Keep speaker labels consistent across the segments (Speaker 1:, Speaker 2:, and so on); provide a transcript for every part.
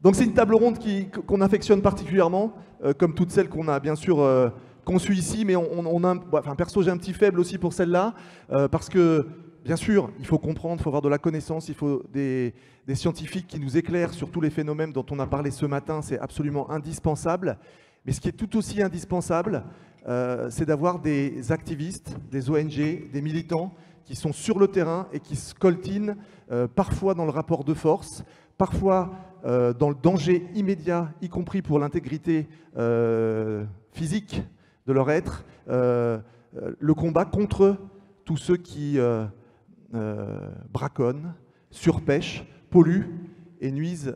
Speaker 1: Donc c'est une table ronde qu'on affectionne particulièrement, comme toutes celles qu'on a bien sûr conçues ici, mais perso j'ai un petit faible aussi pour celle-là, parce que bien sûr il faut comprendre, il faut avoir de la connaissance, il faut des scientifiques qui nous éclairent sur tous les phénomènes dont on a parlé ce matin, c'est absolument indispensable. Mais ce qui est tout aussi indispensable, c'est d'avoir des activistes, des ONG, des militants qui sont sur le terrain et qui se coltinent parfois dans le rapport de force, parfois dans le danger immédiat, y compris pour l'intégrité physique de leur être, le combat contre tous ceux qui braconnent, surpêchent, polluent et nuisent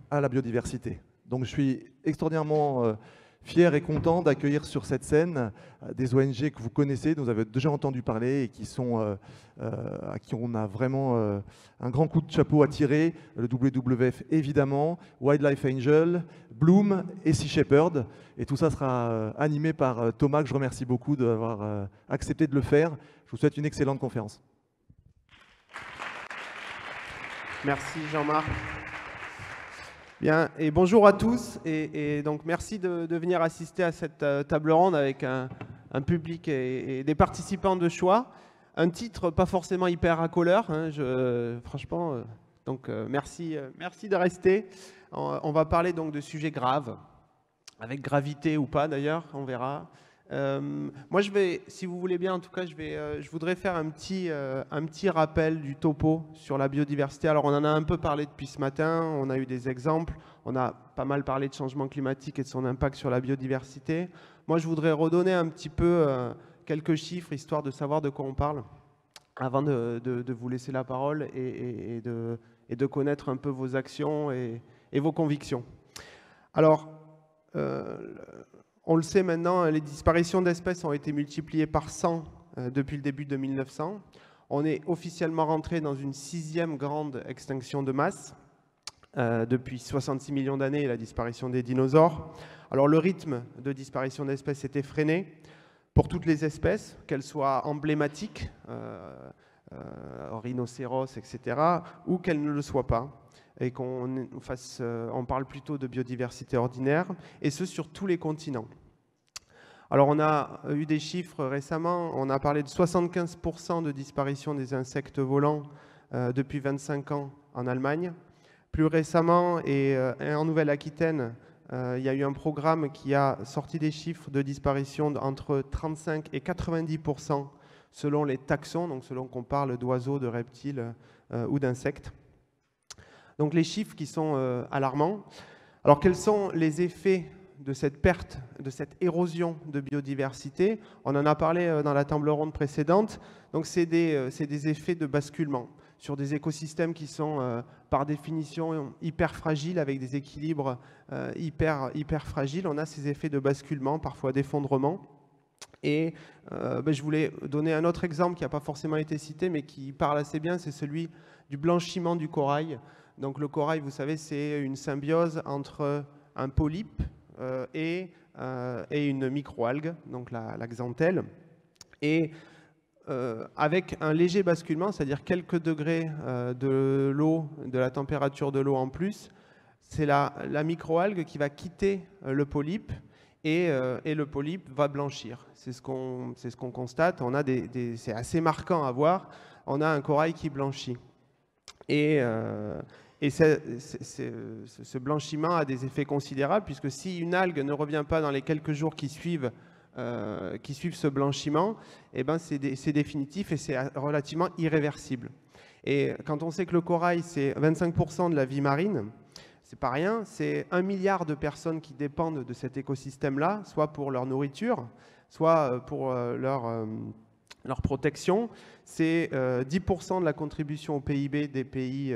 Speaker 1: à la biodiversité. Donc je suis extraordinairement fier et content d'accueillir sur cette scène des ONG que vous connaissez, dont vous avez déjà entendu parler et qui sont, à qui on a vraiment un grand coup de chapeau à tirer. Le WWF évidemment, Wildlife Angel, Bloom et Sea Shepherd. Et tout ça sera animé par Thomas, que je remercie beaucoup d'avoir accepté de le faire. Je vous souhaite une excellente conférence.
Speaker 2: Merci Jean-Marc. Bien, et bonjour à tous, et donc merci de venir assister à cette table ronde avec un public et des participants de choix. Un titre pas forcément hyper racoleur, hein, franchement, donc merci de rester. On va parler donc de sujets graves, avec gravité ou pas d'ailleurs, on verra. Moi je vais, si vous voulez bien en tout cas, je voudrais faire un petit rappel du topo sur la biodiversité. Alors on en a un peu parlé depuis ce matin, on a eu des exemples, on a pas mal parlé de changement climatique et de son impact sur la biodiversité. Moi je voudrais redonner un petit peu quelques chiffres, histoire de savoir de quoi on parle, avant de vous laisser la parole et de connaître un peu vos actions et vos convictions. Alors, on le sait maintenant, les disparitions d'espèces ont été multipliées par 100 depuis le début de 1900. On est officiellement rentré dans une 6e grande extinction de masse depuis 66 millions d'années et la disparition des dinosaures. Alors le rythme de disparition d'espèces était freiné pour toutes les espèces, qu'elles soient emblématiques, rhinocéros, etc., ou qu'elles ne le soient pas, et on parle plutôt de biodiversité ordinaire, et ce sur tous les continents. Alors on a eu des chiffres récemment, on a parlé de 75% de disparition des insectes volants depuis 25 ans en Allemagne. Plus récemment, et en Nouvelle-Aquitaine, il y a eu un programme qui a sorti des chiffres de disparition entre 35 et 90% selon les taxons, donc selon qu'on parle d'oiseaux, de reptiles ou d'insectes. Donc les chiffres qui sont alarmants. Alors quels sont les effets de cette perte, de cette érosion de biodiversité? On en a parlé dans la table ronde précédente. Donc c'est des effets de basculement sur des écosystèmes qui sont par définition hyper fragiles, avec des équilibres hyper fragiles. On a ces effets de basculement, parfois d'effondrement. Et je voulais donner un autre exemple qui n'a pas forcément été cité, mais qui parle assez bien, c'est celui du blanchiment du corail. Donc le corail, vous savez, c'est une symbiose entre un polype et une microalgue, donc la xanthelle. Et avec un léger basculement, c'est-à-dire quelques degrés de l'eau, de la température de l'eau en plus, c'est la microalgue qui va quitter le polype et le polype va blanchir. C'est ce qu'on constate. C'est assez marquant à voir. On a un corail qui blanchit. Et ce blanchiment a des effets considérables, puisque si une algue ne revient pas dans les quelques jours qui suivent ce blanchiment, eh ben c'est définitif et c'est relativement irréversible. Et quand on sait que le corail, c'est 25% de la vie marine, c'est pas rien, c'est 1 milliard de personnes qui dépendent de cet écosystème-là, soit pour leur nourriture, soit pour leur protection. C'est 10% de la contribution au PIB des pays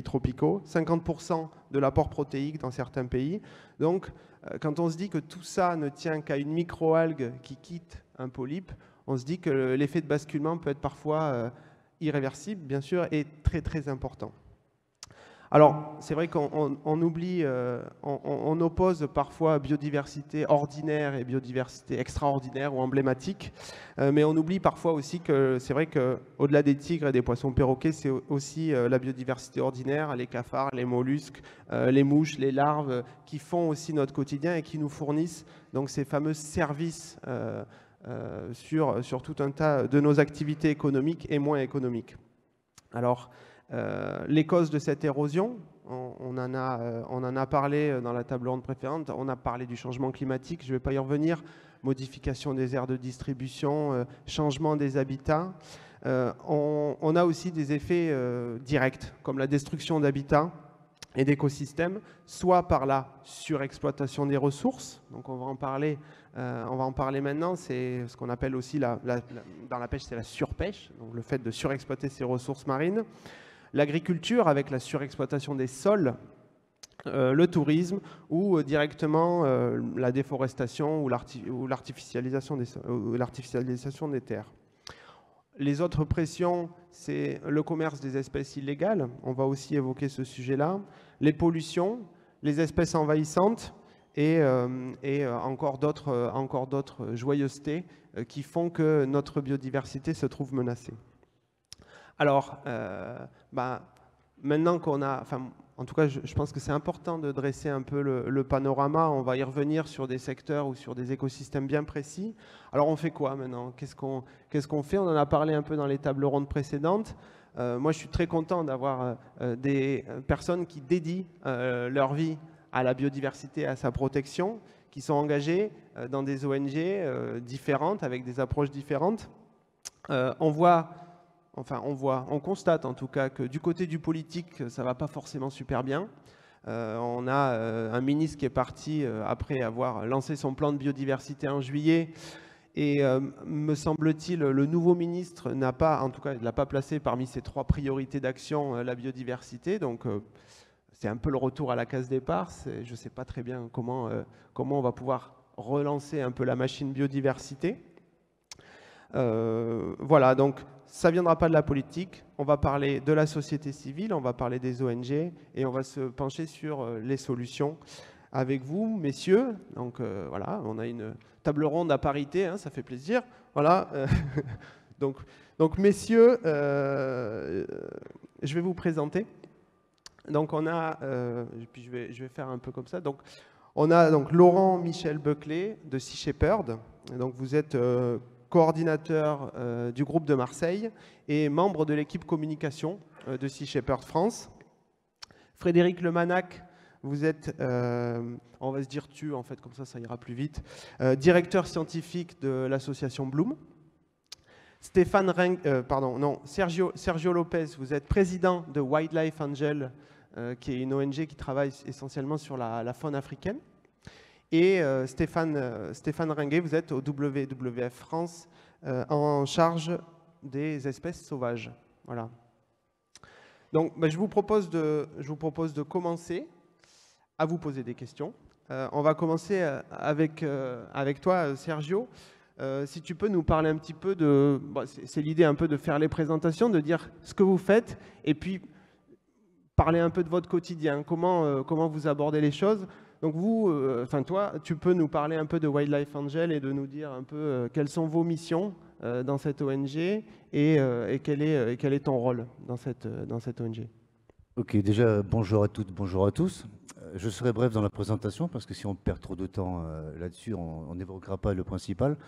Speaker 2: tropicaux, 50% de l'apport protéique dans certains pays. Donc, quand on se dit que tout ça ne tient qu'à une microalgue qui quitte un polype, on se dit que l'effet de basculement peut être parfois irréversible, bien sûr, et très très important. Alors, c'est vrai qu'on oublie, on oppose parfois biodiversité ordinaire et biodiversité extraordinaire ou emblématique, mais on oublie parfois aussi que c'est vrai qu'au-delà des tigres et des poissons perroquets, c'est aussi la biodiversité ordinaire, les cafards, les mollusques, les mouches, les larves, qui font aussi notre quotidien et qui nous fournissent donc ces fameux services sur tout un tas de nos activités économiques et moins économiques. Alors, les causes de cette érosion, on en a parlé dans la table ronde précédente, on a parlé du changement climatique, je ne vais pas y revenir, modification des aires de distribution, changement des habitats. On a aussi des effets directs, comme la destruction d'habitats et d'écosystèmes, soit par la surexploitation des ressources, donc on va en parler maintenant, c'est ce qu'on appelle aussi, dans la pêche, c'est la surpêche, donc le fait de surexploiter ces ressources marines. L'agriculture avec la surexploitation des sols, le tourisme ou directement la déforestation ou l'artificialisation des terres. Les autres pressions, c'est le commerce des espèces illégales, on va aussi évoquer ce sujet-là, les pollutions, les espèces envahissantes et encore d'autres joyeusetés qui font que notre biodiversité se trouve menacée. Alors, maintenant qu'on a, en tout cas, je pense que c'est important de dresser un peu le panorama. On va y revenir sur des secteurs ou sur des écosystèmes bien précis. Alors, on fait quoi maintenant? Qu'est-ce qu'on fait? On en a parlé un peu dans les tables rondes précédentes. Moi, je suis très content d'avoir des personnes qui dédient leur vie à la biodiversité, à sa protection, qui sont engagées dans des ONG différentes, avec des approches différentes. On constate en tout cas que du côté du politique, ça ne va pas forcément super bien. On a un ministre qui est parti après avoir lancé son plan de biodiversité en juillet. Et me semble-t-il, le nouveau ministre n'a pas, en tout cas, il ne l'a pas placé parmi ses 3 priorités d'action, la biodiversité. Donc, c'est un peu le retour à la case départ. Je ne sais pas très bien comment on va pouvoir relancer un peu la machine biodiversité. Voilà, donc ça ne viendra pas de la politique, on va parler de la société civile, on va parler des ONG et on va se pencher sur les solutions avec vous, messieurs. Donc voilà, on a une table ronde à parité, hein, ça fait plaisir. Voilà, donc messieurs, je vais vous présenter. Donc on a, puis je vais faire un peu comme ça. Donc on a donc Laurent Michel Buckley de Sea Shepherd. Donc vous êtes coordinateur du groupe de Marseille et membre de l'équipe communication de Sea Shepherd France. Frédéric Lemanac, vous êtes, on va se dire tu en fait, comme ça ira plus vite, directeur scientifique de l'association Bloom. Sergio Lopez, vous êtes président de Wildlife Angel, qui est une ONG qui travaille essentiellement sur la faune africaine. Et Stéphane Ringuet, vous êtes au WWF France en charge des espèces sauvages. Voilà. Donc, je vous propose de commencer à vous poser des questions. On va commencer avec toi, Sergio. Si tu peux nous parler un petit peu de... c'est l'idée un peu de faire les présentations, de dire ce que vous faites, et puis parler un peu de votre quotidien, comment vous abordez les choses. Donc vous, toi, tu peux nous parler un peu de Wildlife Angel et de nous dire un peu quelles sont vos missions dans cette ONG et quel est ton rôle dans cette ONG.
Speaker 3: Ok, déjà, bonjour à toutes, bonjour à tous. Je serai bref dans la présentation parce que si on perd trop de temps là-dessus, on n'évoquera pas le principal.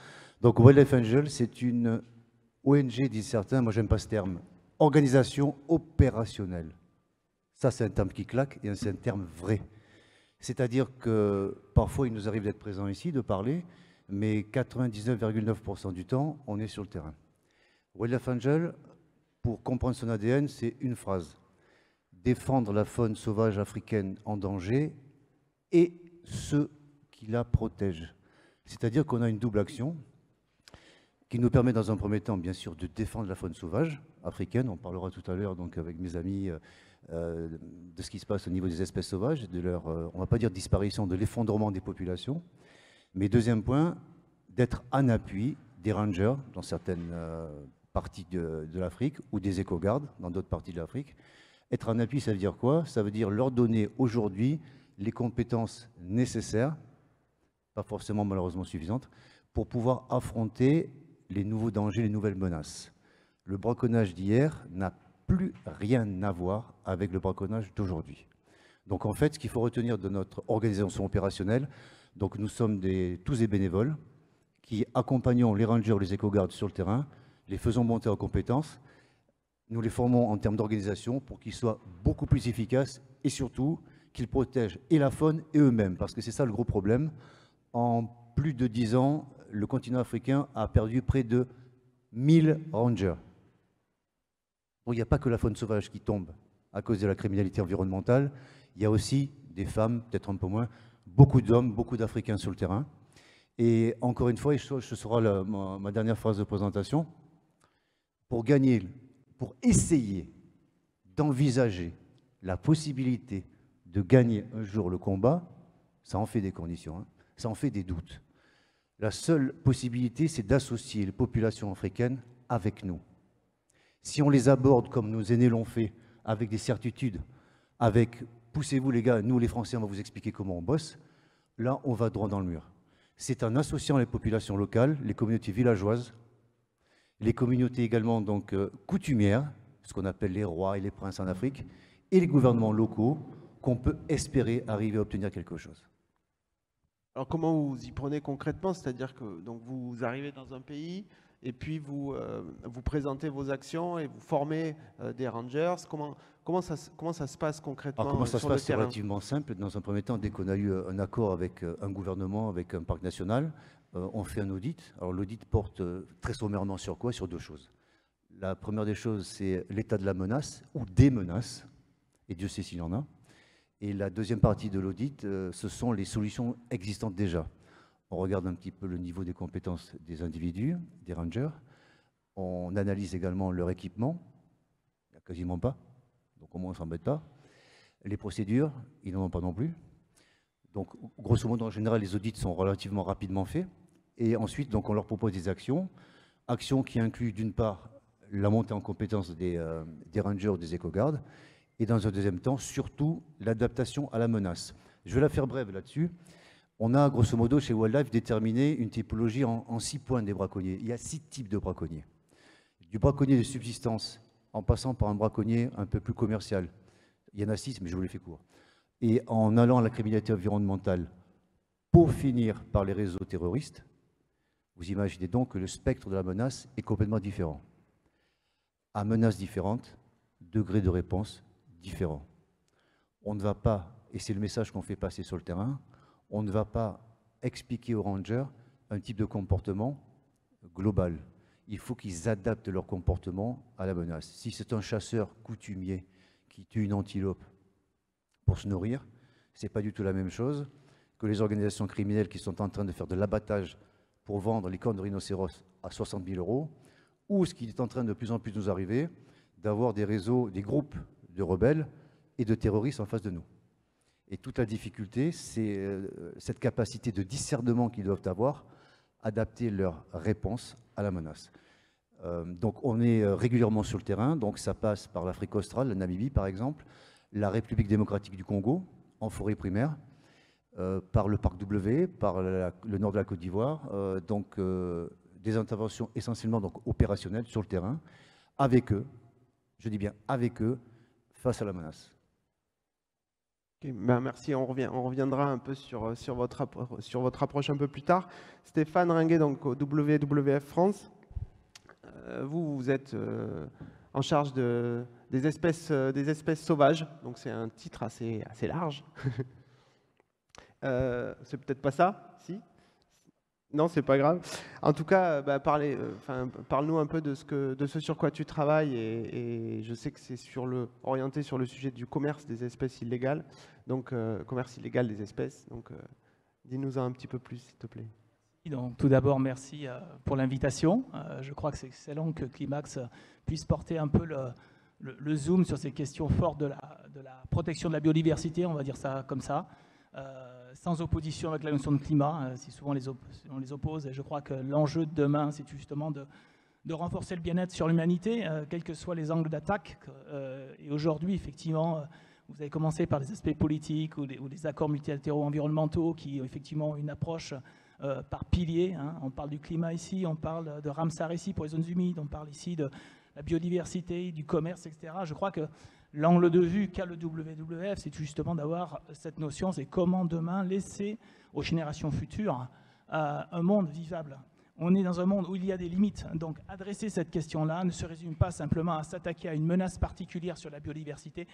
Speaker 3: Donc Wildlife Angel, c'est une ONG, disent certains, moi j'aime pas ce terme, organisation opérationnelle. Ça, c'est un terme qui claque et c'est un terme vrai. C'est-à-dire que parfois, il nous arrive d'être présents ici, de parler, mais 99,9% du temps, on est sur le terrain. Wildlife Angel, pour comprendre son ADN, c'est une phrase. Défendre la faune sauvage africaine en danger et ceux qui la protègent. C'est-à-dire qu'on a une double action qui nous permet dans un premier temps, bien sûr, de défendre la faune sauvage africaine. On parlera tout à l'heure donc avec mes amis de ce qui se passe au niveau des espèces sauvages, de leur, on ne va pas dire disparition, de l'effondrement des populations. Mais deuxième point, d'être en appui des rangers dans certaines parties de l'Afrique ou des éco-gardes dans d'autres parties de l'Afrique Être un appui, ça veut dire quoi? Ça veut dire leur donner aujourd'hui les compétences nécessaires, pas forcément malheureusement suffisantes, pour pouvoir affronter les nouveaux dangers, les nouvelles menaces. Le braconnage d'hier n'a plus rien à voir avec le braconnage d'aujourd'hui. Donc en fait, ce qu'il faut retenir de notre organisation opérationnelle, donc nous sommes tous des bénévoles qui accompagnons les rangers ou les éco-gardes sur le terrain, les faisons monter en compétences, nous les formons en termes d'organisation pour qu'ils soient beaucoup plus efficaces et surtout qu'ils protègent et la faune et eux-mêmes, parce que c'est ça le gros problème. En plus de 10 ans, le continent africain a perdu près de 1000 rangers. Donc il n'y a pas que la faune sauvage qui tombe à cause de la criminalité environnementale, il y a aussi des femmes, peut-être un peu moins, beaucoup d'hommes, beaucoup d'Africains sur le terrain. Et encore une fois, et ce sera ma dernière phrase de présentation, pour essayer d'envisager la possibilité de gagner un jour le combat, ça en fait des conditions, hein, ça en fait des doutes. La seule possibilité, c'est d'associer les populations africaines avec nous. Si on les aborde comme nos aînés l'ont fait, avec des certitudes, avec « poussez-vous les gars, nous les Français, on va vous expliquer comment on bosse », là, on va droit dans le mur. C'est en associant les populations locales, les communautés villageoises, les communautés également donc coutumières, ce qu'on appelle les rois et les princes en Afrique, et les gouvernements locaux, qu'on peut espérer arriver à obtenir quelque chose.
Speaker 2: Alors comment vous y prenez concrètement? C'est-à-dire que donc, vous arrivez dans un pays et puis vous présentez vos actions et vous formez des rangers. Comment ça se passe concrètement?
Speaker 3: Alors, comment ça se passe? C'est
Speaker 2: terrain?
Speaker 3: relativement simple. Dans un premier temps, dès qu'on a eu un accord avec un gouvernement, avec un parc national, on fait un audit. Alors l'audit porte très sommairement sur quoi? Sur deux choses. La première des choses, c'est l'état de la menace ou des menaces, et Dieu sait s'il y en a. Et la deuxième partie de l'audit, ce sont les solutions existantes déjà. On regarde un petit peu le niveau des compétences des individus, des rangers. On analyse également leur équipement. Il n'y a quasiment pas. Donc au moins on ne s'embête pas. Les procédures, ils n'en ont pas non plus. Donc grosso modo, en général, les audits sont relativement rapidement faits. Et ensuite, donc, on leur propose des actions. Actions qui incluent d'une part la montée en compétence des rangers ou des éco-gardes. Et dans un deuxième temps, surtout l'adaptation à la menace. Je vais la faire brève là-dessus. On a, grosso modo, chez Wildlife, déterminé une typologie en 6 points des braconniers. Il y a 6 types de braconniers. Du braconnier de subsistance, en passant par un braconnier un peu plus commercial. Il y en a 6, mais je vous les fais court. Et en allant à la criminalité environnementale, pour finir par les réseaux terroristes, vous imaginez donc que le spectre de la menace est complètement différent. À menaces différentes, degré de réponse différent. On ne va pas, et c'est le message qu'on fait passer sur le terrain, on ne va pas expliquer aux rangers un type de comportement global. Il faut qu'ils adaptent leur comportement à la menace. Si c'est un chasseur coutumier qui tue une antilope pour se nourrir, ce n'est pas du tout la même chose que les organisations criminelles qui sont en train de faire de l'abattage pour vendre les cornes de rhinocéros à 60 000 €, ou ce qui est en train de plus en plus nous arriver, d'avoir des réseaux, des groupes de rebelles et de terroristes en face de nous. Et toute la difficulté, c'est cette capacité de discernement qu'ils doivent avoir, adapter leur réponse à la menace. Donc on est régulièrement sur le terrain, donc ça passe par l'Afrique australe, la Namibie par exemple, la République démocratique du Congo, en forêt primaire, par le parc W, par le nord de la Côte d'Ivoire, donc des interventions essentiellement donc, opérationnelles sur le terrain, avec eux, je dis bien avec eux, face à la menace.
Speaker 2: Okay, ben merci, on reviendra un peu sur votre approche un peu plus tard. Stéphane Ringuet, donc au WWF France, vous êtes en charge des espèces sauvages, donc c'est un titre assez large. C'est peut-être pas ça, si? Non, c'est pas grave. En tout cas, bah, parle-nous un peu de ce sur quoi tu travailles, et je sais que c'est orienté sur le sujet du commerce des espèces illégales, donc commerce illégal des espèces. Donc, dis-nous un petit peu plus, s'il te plaît.
Speaker 4: Donc, tout d'abord, merci pour l'invitation. Je crois que c'est excellent que Climax puisse porter un peu le zoom sur ces questions fortes de la protection de la biodiversité, on va dire ça comme ça. Sans opposition avec la notion de climat, si souvent on les oppose. Et je crois que l'enjeu de demain, c'est justement de de renforcer le bien-être sur l'humanité, quels que soient les angles d'attaque. Et aujourd'hui, effectivement, vous avez commencé par des aspects politiques ou des accords multilatéraux environnementaux qui ont effectivement une approche par pilier. Hein. On parle du climat ici, on parle de Ramsar ici pour les zones humides, on parle ici de la biodiversité, du commerce, etc. Je crois que l'angle de vue qu'a le WWF, c'est justement d'avoir cette notion, c'est comment demain laisser aux générations futures un monde vivable. On est dans un monde où il y a des limites, donc adresser cette question-là ne se résume pas simplement à s'attaquer à une menace particulière sur la biodiversité,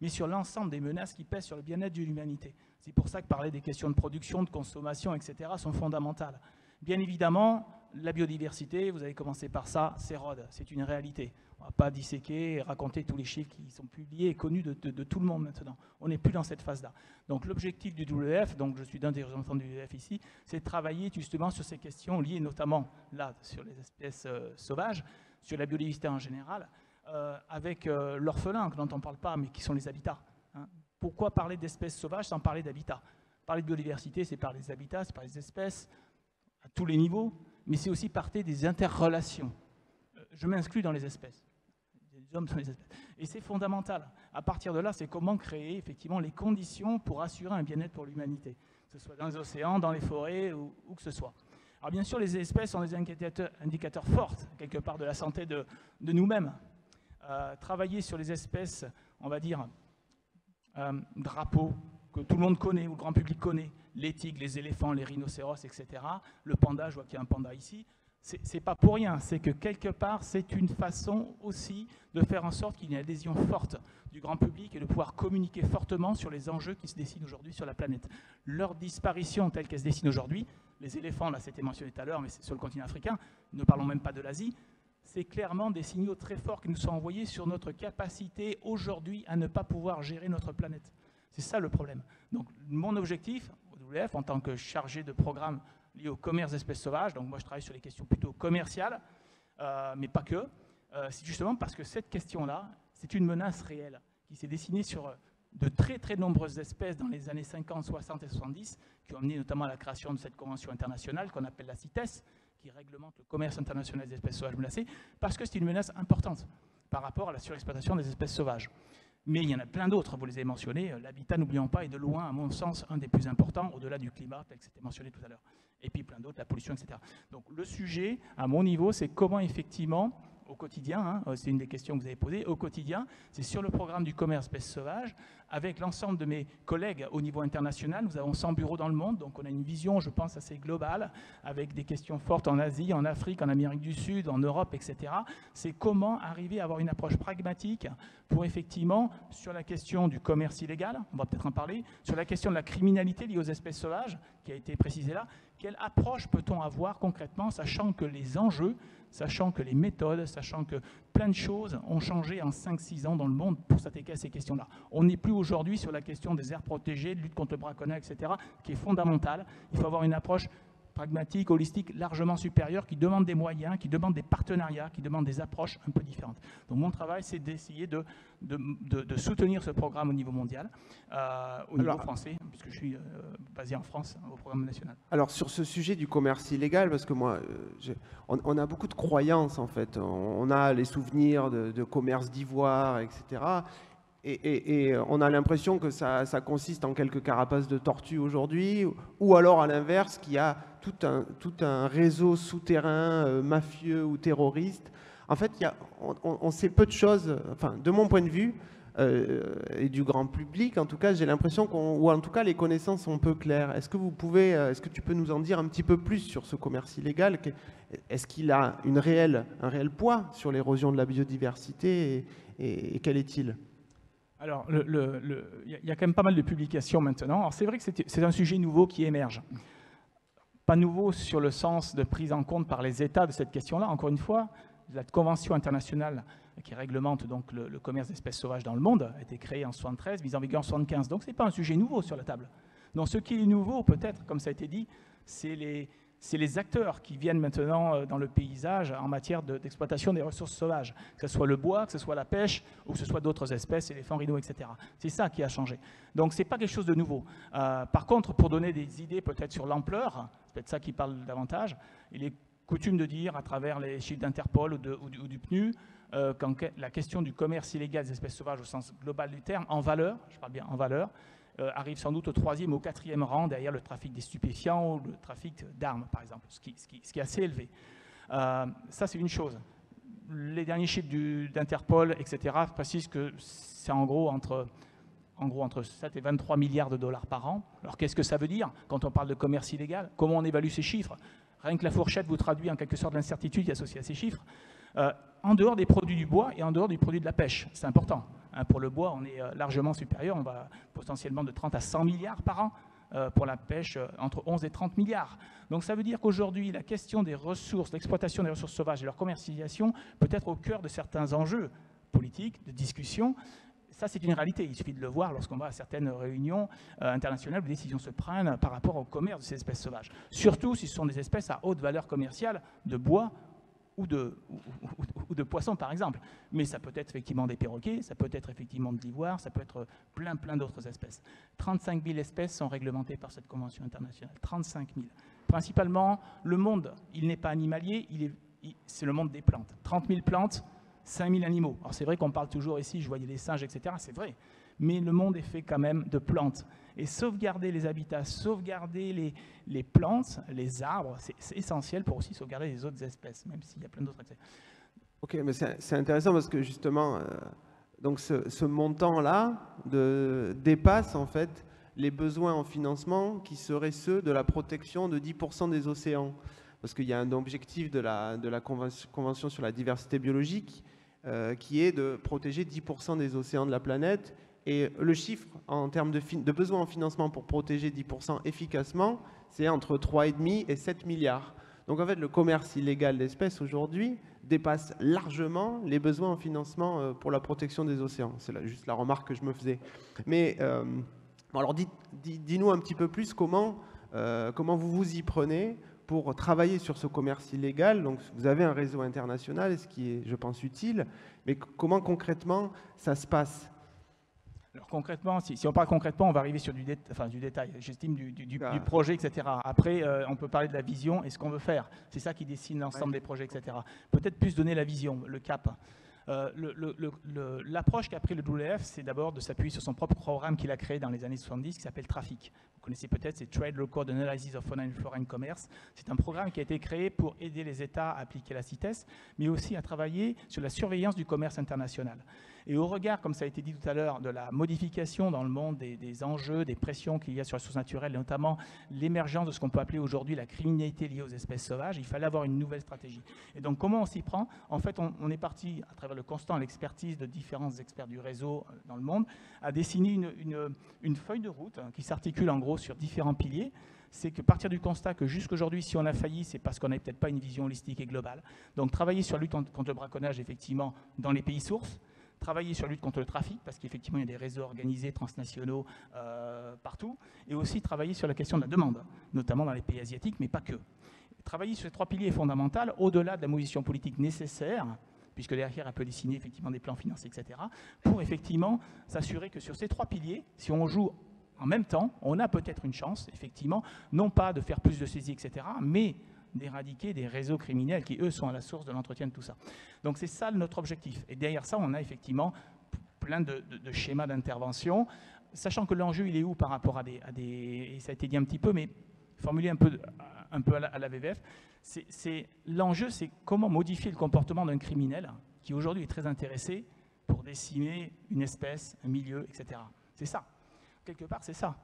Speaker 4: mais sur l'ensemble des menaces qui pèsent sur le bien-être de l'humanité. C'est pour ça que parler des questions de production, de consommation, etc. sont fondamentales. Bien évidemment, la biodiversité, vous avez commencé par ça, s'érode, c'est une réalité. On ne va pas disséquer et raconter tous les chiffres qui sont publiés et connus de tout le monde maintenant. On n'est plus dans cette phase-là. Donc l'objectif du WWF, donc je suis d'un des représentants du WWF ici, c'est de travailler justement sur ces questions liées notamment là sur les espèces sauvages, sur la biodiversité en général, avec l'orphelin dont on ne parle pas, mais qui sont les habitats. Hein. Pourquoi parler d'espèces sauvages sans parler d'habitats? Parler de biodiversité, c'est parler des habitats, c'est parler des espèces à tous les niveaux, mais c'est aussi parler des interrelations. Je m'inclus dans les espèces. Les hommes sont les espèces. Et c'est fondamental. À partir de là, c'est comment créer effectivement les conditions pour assurer un bien-être pour l'humanité, que ce soit dans les océans, dans les forêts, où que ce soit. Alors bien sûr, les espèces sont des indicateurs forts, quelque part, de la santé de nous-mêmes. Travailler sur les espèces, on va dire, drapeaux, que tout le monde connaît, ou le grand public connaît, les tigres, les éléphants, les rhinocéros, etc. Le panda, je vois qu'il y a un panda ici. C'est pas pour rien, c'est que quelque part, c'est une façon aussi de faire en sorte qu'il y ait une adhésion forte du grand public et de pouvoir communiquer fortement sur les enjeux qui se dessinent aujourd'hui sur la planète. Leur disparition telle qu'elle se dessine aujourd'hui, les éléphants, là c'était mentionné tout à l'heure, mais c'est sur le continent africain, ne parlons même pas de l'Asie, c'est clairement des signaux très forts qui nous sont envoyés sur notre capacité aujourd'hui à ne pas pouvoir gérer notre planète. C'est ça le problème. Donc mon objectif, au WWF, en tant que chargé de programme lié au commerce d'espèces sauvages, donc moi je travaille sur les questions plutôt commerciales, mais pas que, c'est justement parce que cette question-là, c'est une menace réelle qui s'est dessinée sur de très très nombreuses espèces dans les années 50, 60 et 70, qui ont amené notamment à la création de cette convention internationale qu'on appelle la CITES, qui réglemente le commerce international des espèces sauvages menacées, parce que c'est une menace importante par rapport à la surexploitation des espèces sauvages. Mais il y en a plein d'autres, vous les avez mentionnés. L'habitat, n'oublions pas, est de loin, à mon sens, un des plus importants, au-delà du climat, tel que c'était mentionné tout à l'heure. Et puis plein d'autres, la pollution, etc. Donc le sujet, à mon niveau, c'est comment effectivement, au quotidien, hein, c'est une des questions que vous avez posées, au quotidien, c'est sur le programme du commerce espèces sauvages, avec l'ensemble de mes collègues au niveau international. Nous avons 100 bureaux dans le monde, donc on a une vision, je pense, assez globale, avec des questions fortes en Asie, en Afrique, en Amérique du Sud, en Europe, etc. C'est comment arriver à avoir une approche pragmatique pour effectivement, sur la question du commerce illégal, on va peut-être en parler, sur la question de la criminalité liée aux espèces sauvages, qui a été précisée là, quelle approche peut-on avoir concrètement, sachant que les enjeux, sachant que les méthodes, sachant que plein de choses ont changé en 5-6 ans dans le monde pour s'attaquer à ces questions-là. On n'est plus aujourd'hui sur la question des aires protégées, de lutte contre le braconnage, etc., qui est fondamentale. Il faut avoir une approche pragmatique, holistique, largement supérieure, qui demande des moyens, qui demande des partenariats, qui demande des approches un peu différentes. Donc mon travail, c'est d'essayer de soutenir ce programme au niveau mondial, au niveau français, puisque je suis basé en France, au programme national. Alors
Speaker 2: sur ce sujet du commerce illégal, parce que moi, on a beaucoup de croyances en fait, on a les souvenirs de commerce d'ivoire, etc., et on a l'impression que ça consiste en quelques carapaces de tortues aujourd'hui, ou alors à l'inverse, qu'il y a tout un réseau souterrain mafieux ou terroriste. En fait, on sait peu de choses, enfin, de mon point de vue, et du grand public, en tout cas, j'ai l'impression ou en tout cas, les connaissances sont peu claires. Est-ce que tu peux nous en dire un petit peu plus sur ce commerce illégal? Est-ce qu'il a un réel poids sur l'érosion de la biodiversité et quel est-il?
Speaker 4: Alors, il y a quand même pas mal de publications maintenant. Alors, c'est vrai que c'est un sujet nouveau qui émerge. Pas nouveau sur le sens de prise en compte par les États de cette question-là. Encore une fois, la Convention internationale qui réglemente donc le commerce d'espèces sauvages dans le monde a été créée en 1973, mise en vigueur en 1975. Donc, ce n'est pas un sujet nouveau sur la table. Donc, ce qui est nouveau, peut-être, comme ça a été dit, c'est les acteurs qui viennent maintenant dans le paysage en matière d'exploitation des ressources sauvages, que ce soit le bois, que ce soit la pêche, ou que ce soit d'autres espèces, éléphants, rhinos, etc. C'est ça qui a changé. Donc ce n'est pas quelque chose de nouveau. Par contre, pour donner des idées peut-être sur l'ampleur, c'est peut-être ça qui parle davantage, il est coutume de dire, à travers les chiffres d'Interpol ou du PNU, quand la question du commerce illégal des espèces sauvages au sens global du terme, en valeur, je parle bien en valeur, arrive sans doute au 3e ou au 4e rang derrière le trafic des stupéfiants ou le trafic d'armes, par exemple, ce qui est assez élevé. Ça, c'est une chose. Les derniers chiffres d'Interpol, etc., précisent que c'est en gros entre 7 et 23 milliards de dollars par an. Alors, qu'est-ce que ça veut dire quand on parle de commerce illégal? Comment on évalue ces chiffres? Rien que la fourchette vous traduit en quelque sorte l'incertitude qui est associée à ces chiffres. En dehors des produits du bois et en dehors du produit de la pêche. C'est important. Pour le bois, on est largement supérieur. On va potentiellement de 30 à 100 milliards par an. Pour la pêche, entre 11 et 30 milliards. Donc ça veut dire qu'aujourd'hui, la question des ressources, l'exploitation des ressources sauvages et leur commercialisation peut être au cœur de certains enjeux politiques, de discussion. Ça, c'est une réalité. Il suffit de le voir lorsqu'on va à certaines réunions internationales où des décisions se prennent par rapport au commerce de ces espèces sauvages. Surtout si ce sont des espèces à haute valeur commerciale de bois ou de poissons, par exemple. Mais ça peut être effectivement des perroquets, ça peut être effectivement de l'ivoire, ça peut être plein d'autres espèces. 35 000 espèces sont réglementées par cette convention internationale. 35 000. Principalement, le monde, il n'est pas animalier, c'est le monde des plantes. 30 000 plantes, 5 000 animaux. Alors c'est vrai qu'on parle toujours ici, je voyais les singes, etc., c'est vrai. Mais le monde est fait quand même de plantes. Et sauvegarder les habitats, sauvegarder les plantes, les arbres, c'est essentiel pour aussi sauvegarder les autres espèces, même s'il y a plein d'autres accès.
Speaker 2: Ok, mais c'est intéressant parce que justement, donc ce montant-là dépasse en fait les besoins en financement qui seraient ceux de la protection de 10% des océans. Parce qu'il y a un objectif de la Convention sur la diversité biologique qui est de protéger 10% des océans de la planète. Et le chiffre en termes de besoins en financement pour protéger 10% efficacement, c'est entre 3,5 et 7 milliards. Donc en fait, le commerce illégal d'espèces aujourd'hui dépasse largement les besoins en financement pour la protection des océans. C'est juste la remarque que je me faisais. Mais alors dis-nous un petit peu plus comment vous vous y prenez pour travailler sur ce commerce illégal. Donc vous avez un réseau international, ce qui est, je pense, utile. Mais comment concrètement ça se passe ?
Speaker 4: Alors concrètement, si on parle concrètement, on va arriver sur du détail, j'estime, du projet, etc. Après, on peut parler de la vision et ce qu'on veut faire. C'est ça qui dessine l'ensemble des projets, etc. Peut-être plus donner la vision, le cap. L'approche qu'a pris le WWF, c'est d'abord de s'appuyer sur son propre programme qu'il a créé dans les années 70, qui s'appelle TRAFIC. Vous connaissez peut-être, c'est Trade Record Analysis of Foreign Commerce. C'est un programme qui a été créé pour aider les États à appliquer la CITES, mais aussi à travailler sur la surveillance du commerce international. Et au regard, comme ça a été dit tout à l'heure, de la modification dans le monde des enjeux, des pressions qu'il y a sur les ressources naturelles, et notamment l'émergence de ce qu'on peut appeler aujourd'hui la criminalité liée aux espèces sauvages, il fallait avoir une nouvelle stratégie. Et donc, comment on s'y prend? En fait, on est parti, à travers le constat et l'expertise de différents experts du réseau dans le monde, à dessiner une feuille de route qui s'articule en gros sur différents piliers. C'est que partir du constat que jusqu'aujourd'hui, si on a failli, c'est parce qu'on n'avait peut-être pas une vision holistique et globale. Donc, travailler sur la lutte contre le braconnage, effectivement, dans les pays sources. Travailler sur la lutte contre le trafic, parce qu'effectivement, il y a des réseaux organisés transnationaux partout, et aussi travailler sur la question de la demande, notamment dans les pays asiatiques, mais pas que. Travailler sur ces trois piliers est fondamental, au-delà de la mobilisation politique nécessaire, puisque derrière, elle peut dessiner effectivement des plans financiers, etc., pour effectivement s'assurer que sur ces trois piliers, si on joue en même temps, on a peut-être une chance, effectivement, non pas de faire plus de saisies, etc., mais d'éradiquer des réseaux criminels qui, eux, sont à la source de l'entretien de tout ça. Donc c'est ça notre objectif. Et derrière ça, on a effectivement plein de schémas d'intervention, sachant que l'enjeu, il est où par rapport à des... Et ça a été dit un petit peu, mais formulé un peu à la WWF, l'enjeu, c'est comment modifier le comportement d'un criminel qui, aujourd'hui, est très intéressé pour décimer une espèce, un milieu, etc. C'est ça. Quelque part, c'est ça.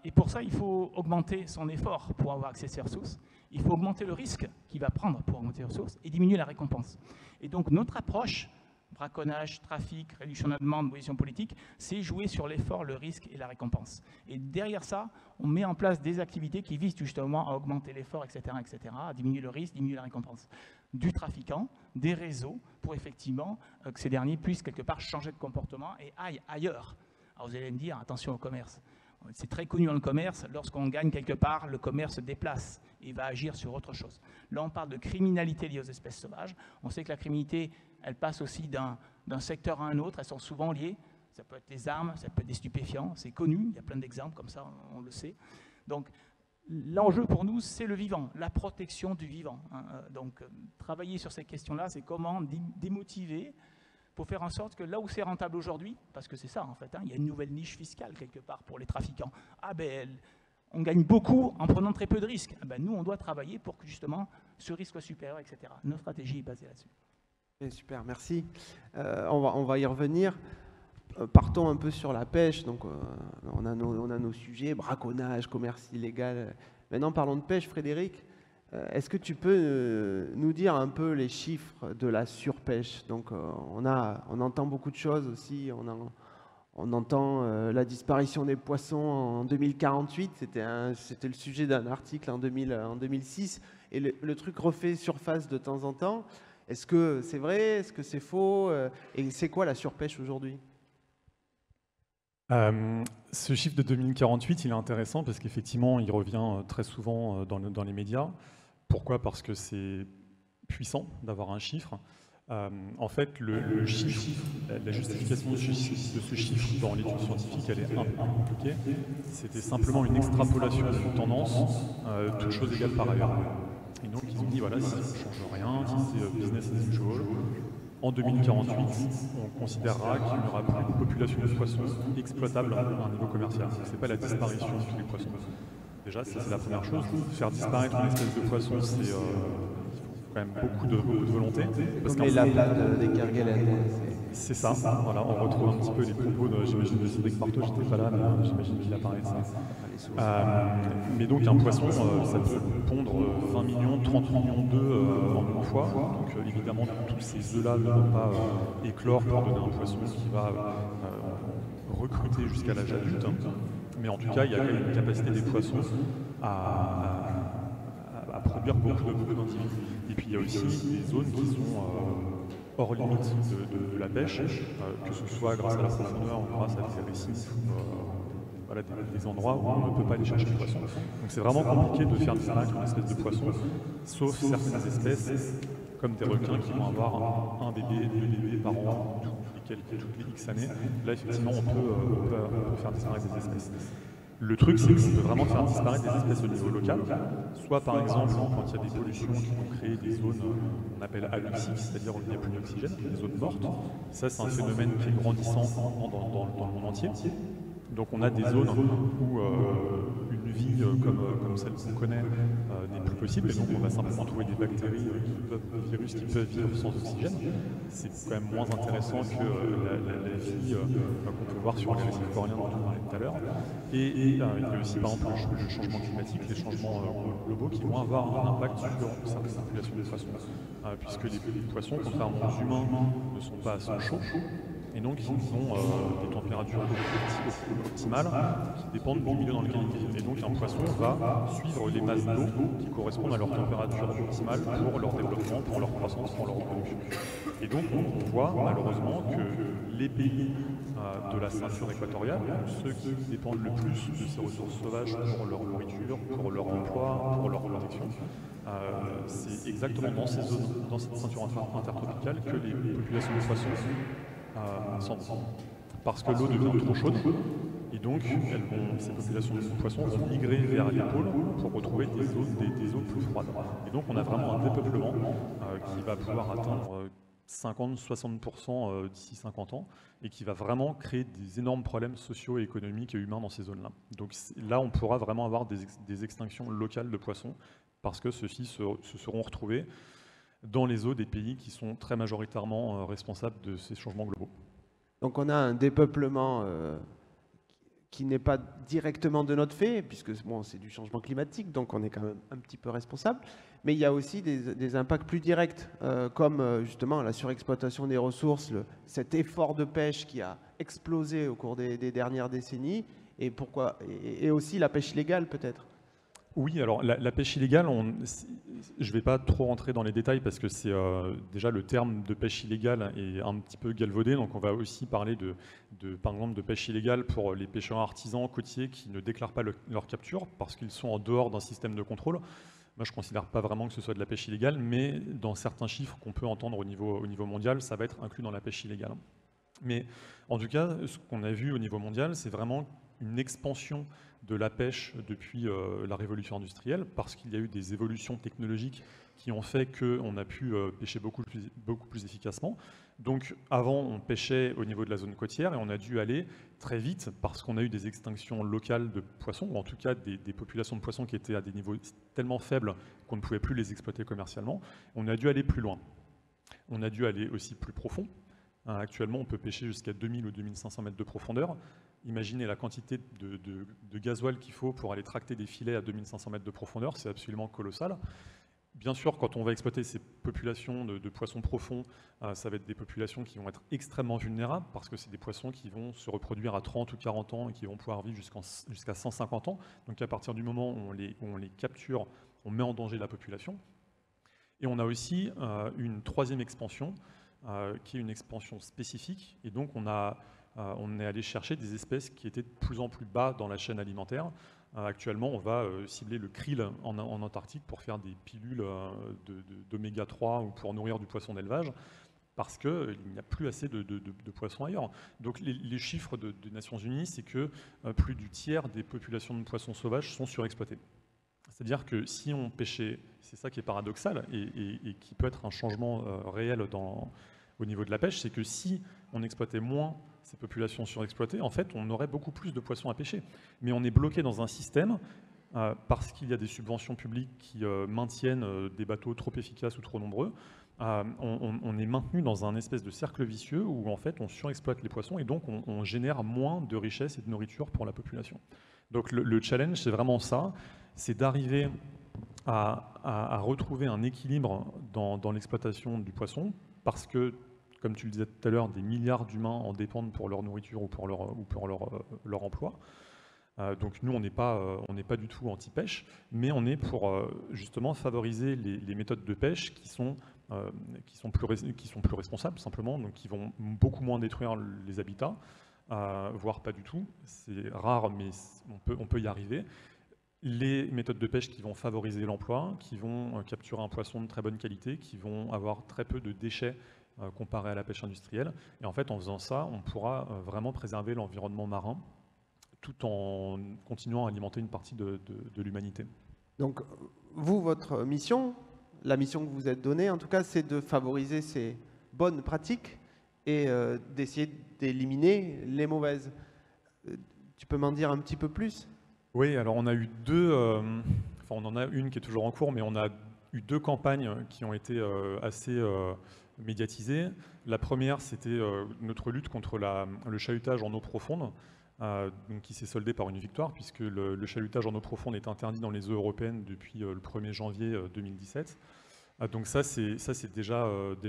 Speaker 4: Et pour ça, il faut augmenter son effort pour avoir accès à ces ressources. Il faut augmenter le risque qu'il va prendre pour augmenter les ressources et diminuer la récompense. Et donc, notre approche, braconnage, trafic, réduction de la demande, mobilisation politique, c'est jouer sur l'effort, le risque et la récompense. Et derrière ça, on met en place des activités qui visent justement à augmenter l'effort, etc., à diminuer le risque, diminuer la récompense. Du trafiquant, des réseaux, pour effectivement que ces derniers puissent quelque part changer de comportement et aillent ailleurs. Alors vous allez me dire, attention au commerce. C'est très connu dans le commerce, lorsqu'on gagne quelque part, le commerce se déplace et va agir sur autre chose. Là, on parle de criminalité liée aux espèces sauvages. On sait que la criminalité, elle passe aussi d'un secteur à un autre, elles sont souvent liées. Ça peut être les armes, ça peut être des stupéfiants, c'est connu, il y a plein d'exemples comme ça, on le sait. Donc, l'enjeu pour nous, c'est le vivant, la protection du vivant. Hein. Donc, travailler sur ces questions-là, c'est comment démotiver pour faire en sorte que là où c'est rentable aujourd'hui, parce que c'est ça en fait, hein, il y a une nouvelle niche fiscale quelque part pour les trafiquants. Ah ben, on gagne beaucoup en prenant très peu de risques. Ah ben, nous, on doit travailler pour que justement ce risque soit supérieur, etc. Notre stratégie est basée là-dessus.
Speaker 2: Super, merci. On va y revenir. Partons un peu sur la pêche. Donc, on a nos sujets, braconnage, commerce illégal. Maintenant, parlons de pêche, Frédéric. Est-ce que tu peux nous dire un peu les chiffres de la surpêche? Donc, on entend beaucoup de choses aussi. On entend la disparition des poissons en 2048. C'était le sujet d'un article en 2006. Et le truc refait surface de temps en temps. Est-ce que c'est vrai? Est-ce que c'est faux? Et c'est quoi la surpêche aujourd'hui?
Speaker 5: Ce chiffre de 2048, il est intéressant parce qu'effectivement, il revient très souvent dans les médias. Pourquoi? Parce que c'est puissant d'avoir un chiffre. En fait, le chiffre, la justification de ce chiffre dans l'étude scientifique, elle est un peu compliquée. C'était simplement une extrapolation d'une tendance, toutes choses égales par ailleurs. Et donc, ils ont dit, voilà, si ça ne change rien, si c'est business as usual, en 2048, on considérera qu'il n'y aura plus de population de poissons exploitables à un niveau commercial. Ce n'est pas la disparition de tous les poissons. Déjà, c'est la première chose. Faire disparaître une espèce de poisson, il faut quand même beaucoup de volonté.
Speaker 2: Parce comme les lapins des Kerguelen.
Speaker 5: C'est ça. Voilà, on retrouve un petit peu les propos, j'imagine, de Cédric Marteau, j'étais pas là, mais j'imagine qu'il a parlé de ça. Mais donc, un poisson, ça peut pondre 20 millions, 30 millions d'œufs en une fois. Donc, évidemment, tous ces œufs-là ne vont pas éclore pour donner un poisson qui va recruter jusqu'à l'âge adulte. Mais en tout cas, il y a quand même une capacité des poissons à produire beaucoup d'individus. Et puis, il y a aussi des zones qui sont hors limite de la pêche, que ce soit grâce à la profondeur ou grâce à des récifs, voilà, des endroits où on ne peut pas aller chercher le poisson. Donc c'est vraiment compliqué de faire disparaître une espèce de poisson, sauf certaines espèces, comme des requins qui vont avoir un bébé, deux bébés par an, toutes les X années. Là, effectivement, on peut faire disparaître des espèces. Le truc, c'est qu'on peut vraiment faire disparaître des espèces au niveau local, soit par exemple quand il y a des pollutions qui vont créer des zones qu'on appelle aluxiques, c'est-à-dire où il n'y a plus d'oxygène, des zones mortes. Ça, c'est un phénomène qui est grandissant dans le monde entier. Donc on a des zones où une vie comme celle qu'on connaît n'est plus possible, et donc on va simplement trouver des bactéries, des virus qui peuvent vivre sans oxygène. C'est quand même moins intéressant que la vie qu'on peut voir sur les récifs coralliens dont on parlait tout à l'heure. Et il y a aussi par exemple le changement climatique, les changements globaux qui vont avoir un impact sur certaines populations de poissons, puisque les poissons, contrairement aux humains, ne sont pas assez chauds. Et donc, ils ont des températures optimales qui dépendent du milieu dans lequel ils vivent. Et donc, un poisson va suivre les masses d'eau qui correspondent à leur température optimale pour leur développement, pour leur croissance, pour leur reproduction. Et donc, on voit malheureusement que les pays de la ceinture équatoriale, ceux qui dépendent le plus de ces ressources sauvages pour leur nourriture, pour leur emploi, pour leur protection, c'est exactement dans ces zones, dans cette ceinture intertropicale que les populations de poissons parce que l'eau devient trop chaude et donc ces populations de poissons vont migrer vers les pôles pour retrouver des zones plus froides. Et donc on a vraiment un dépeuplement qui va pouvoir atteindre 50-60% d'ici 50 ans et qui va vraiment créer des énormes problèmes sociaux, économiques et humains dans ces zones-là. Donc là on pourra vraiment avoir des extinctions locales de poissons parce que ceux-ci se seront retrouvés dans les eaux des pays qui sont très majoritairement responsables de ces changements globaux.
Speaker 2: Donc on a un dépeuplement qui n'est pas directement de notre fait, puisque bon, c'est du changement climatique, donc on est quand même un petit peu responsable, mais il y a aussi des impacts plus directs, comme justement la surexploitation des ressources, cet effort de pêche qui a explosé au cours des dernières décennies, et aussi la pêche illégale peut-être.
Speaker 5: Oui, alors la pêche illégale, je ne vais pas trop rentrer dans les détails parce que c'est déjà le terme de pêche illégale est un petit peu galvaudé, donc on va aussi parler par exemple de pêche illégale pour les pêcheurs artisans côtiers qui ne déclarent pas leur capture parce qu'ils sont en dehors d'un système de contrôle. Moi, je ne considère pas vraiment que ce soit de la pêche illégale, mais dans certains chiffres qu'on peut entendre au niveau mondial, ça va être inclus dans la pêche illégale. Mais en tout cas, ce qu'on a vu au niveau mondial, c'est vraiment une expansion de la pêche depuis la révolution industrielle, parce qu'il y a eu des évolutions technologiques qui ont fait qu'on a pu pêcher beaucoup plus efficacement. Donc avant, on pêchait au niveau de la zone côtière et on a dû aller très vite parce qu'on a eu des extinctions locales de poissons, ou en tout cas des populations de poissons qui étaient à des niveaux tellement faibles qu'on ne pouvait plus les exploiter commercialement. On a dû aller plus loin. On a dû aller aussi plus profond. Actuellement, on peut pêcher jusqu'à 2000 ou 2500 mètres de profondeur. Imaginez la quantité de gasoil qu'il faut pour aller tracter des filets à 2500 mètres de profondeur, c'est absolument colossal. Bien sûr, quand on va exploiter ces populations de poissons profonds, ça va être des populations qui vont être extrêmement vulnérables parce que c'est des poissons qui vont se reproduire à 30 ou 40 ans et qui vont pouvoir vivre jusqu'à 150 ans. Donc à partir du moment où on les capture, on met en danger la population. Et on a aussi une troisième expansion qui est une expansion spécifique. Et donc on est allé chercher des espèces qui étaient de plus en plus bas dans la chaîne alimentaire. Actuellement, on va cibler le krill en Antarctique pour faire des pilules d'oméga 3 ou pour nourrir du poisson d'élevage, parce qu'il n'y a plus assez de poissons ailleurs. Donc les chiffres des Nations Unies, c'est que plus du tiers des populations de poissons sauvages sont surexploitées. C'est-à-dire que si on pêchait, c'est ça qui est paradoxal et qui peut être un changement réel au niveau de la pêche, c'est que si on exploitait moins ces populations surexploitées, en fait, on aurait beaucoup plus de poissons à pêcher. Mais on est bloqué dans un système parce qu'il y a des subventions publiques qui maintiennent des bateaux trop efficaces ou trop nombreux. On est maintenu dans un espèce de cercle vicieux où, en fait, on surexploite les poissons et donc on génère moins de richesse et de nourriture pour la population. Donc le challenge, c'est vraiment ça, c'est d'arriver à retrouver un équilibre dans l'exploitation du poisson, parce que, comme tu le disais tout à l'heure, des milliards d'humains en dépendent pour leur nourriture ou pour leur emploi. Donc nous, on n'est pas du tout anti-pêche, mais on est pour justement favoriser les méthodes de pêche qui sont plus responsables, simplement, donc qui vont beaucoup moins détruire les habitats, voire pas du tout. C'est rare, mais on peut y arriver. Les méthodes de pêche qui vont favoriser l'emploi, qui vont capturer un poisson de très bonne qualité, qui vont avoir très peu de déchets comparé à la pêche industrielle. Et en fait, en faisant ça, on pourra vraiment préserver l'environnement marin tout en continuant à alimenter une partie de l'humanité.
Speaker 2: Donc, vous, votre mission, la mission que vous êtes donnée, en tout cas, c'est de favoriser ces bonnes pratiques et d'essayer d'éliminer les mauvaises. Tu peux m'en dire un petit peu plus ?
Speaker 5: Oui, alors on a eu on en a une qui est toujours en cours, mais on a eu 2 campagnes qui ont été assez médiatisées. La première, c'était notre lutte contre le chalutage en eau profonde, donc qui s'est soldée par une victoire, puisque le chalutage en eau profonde est interdit dans les eaux européennes depuis le 1er janvier 2017. Donc ça, c'est déjà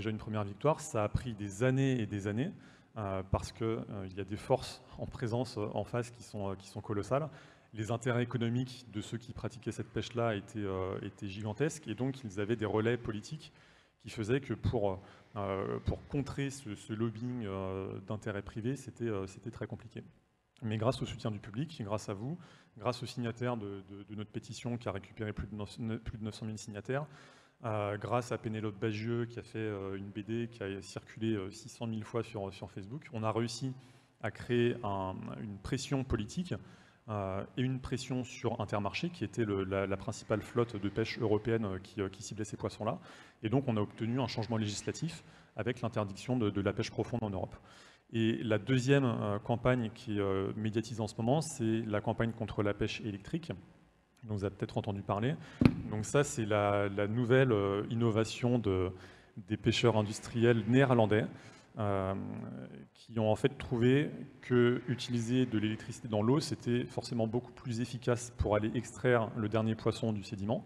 Speaker 5: une première victoire. Ça a pris des années et des années, parce qu'il y a des forces en présence en face qui sont colossales. Les intérêts économiques de ceux qui pratiquaient cette pêche-là étaient gigantesques, et donc ils avaient des relais politiques qui faisaient que pour contrer ce lobbying d'intérêts privés, c'était très compliqué. Mais grâce au soutien du public, grâce à vous, grâce aux signataires de notre pétition qui a récupéré plus de 900 000 signataires, grâce à Pénélope Bagieux qui a fait une BD qui a circulé 600 000 fois sur Facebook, on a réussi à créer une pression politique et une pression sur Intermarché, qui était la principale flotte de pêche européenne qui ciblait ces poissons-là. Et donc on a obtenu un changement législatif avec l'interdiction de la pêche profonde en Europe. Et la deuxième campagne qui est médiatisée en ce moment, c'est la campagne contre la pêche électrique, dont vous avez peut-être entendu parler. Donc ça, c'est la nouvelle innovation des pêcheurs industriels néerlandais, qui ont en fait trouvé que utiliser de l'électricité dans l'eau, c'était forcément beaucoup plus efficace pour aller extraire le dernier poisson du sédiment.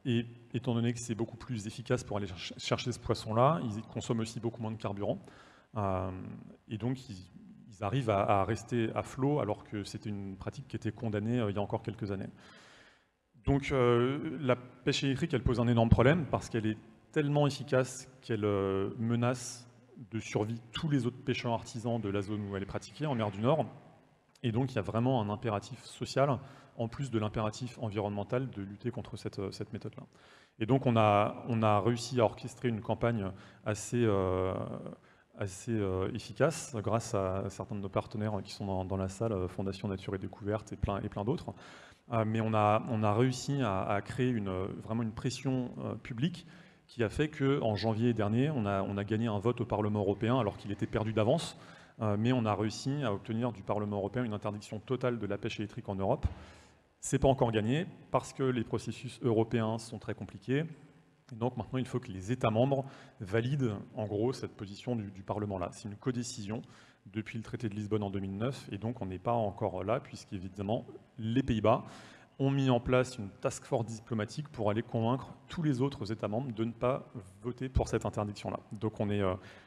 Speaker 5: Et étant donné que c'est beaucoup plus efficace pour aller chercher ce poisson-là, ils consomment aussi beaucoup moins de carburant. Et donc, ils arrivent à rester à flot, alors que c'était une pratique qui était condamnée il y a encore quelques années. Donc, la pêche électrique, elle pose un énorme problème, parce qu'elle est tellement efficace qu'elle menace de survie tous les autres pêcheurs artisans de la zone où elle est pratiquée, en mer du Nord. Et donc, il y a vraiment un impératif social, en plus de l'impératif environnemental, de lutter contre cette méthode-là. Et donc, on a réussi à orchestrer une campagne assez assez efficace grâce à certains de nos partenaires qui sont dans la salle, Fondation Nature et Découverte et plein d'autres. Mais on a réussi à créer vraiment une pression publique qui a fait qu'en janvier dernier, on a gagné un vote au Parlement européen alors qu'il était perdu d'avance. Mais on a réussi à obtenir du Parlement européen une interdiction totale de la pêche électrique en Europe. Ce n'est pas encore gagné parce que les processus européens sont très compliqués. Et donc maintenant, il faut que les États membres valident en gros cette position du Parlement-là. C'est une codécision depuis le traité de Lisbonne en 2009 et donc on n'est pas encore là puisqu'évidemment les Pays-Bas ont mis en place une task force diplomatique pour aller convaincre tous les autres États membres de ne pas voter pour cette interdiction-là. Donc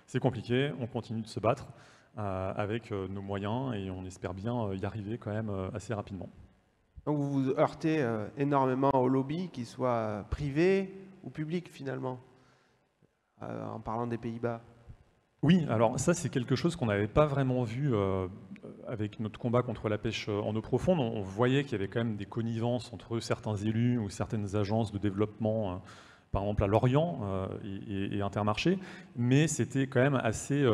Speaker 5: c'est compliqué, on continue de se battre avec nos moyens et on espère bien y arriver quand même assez rapidement.
Speaker 2: Donc vous vous heurtez énormément au lobby, qu'il soit privé ou public finalement, en parlant des Pays-Bas.
Speaker 5: Oui, alors ça c'est quelque chose qu'on n'avait pas vraiment vu avec notre combat contre la pêche en eau profonde. On voyait qu'il y avait quand même des connivences entre certains élus ou certaines agences de développement, par exemple à Lorient et Intermarché, mais c'était quand même assez...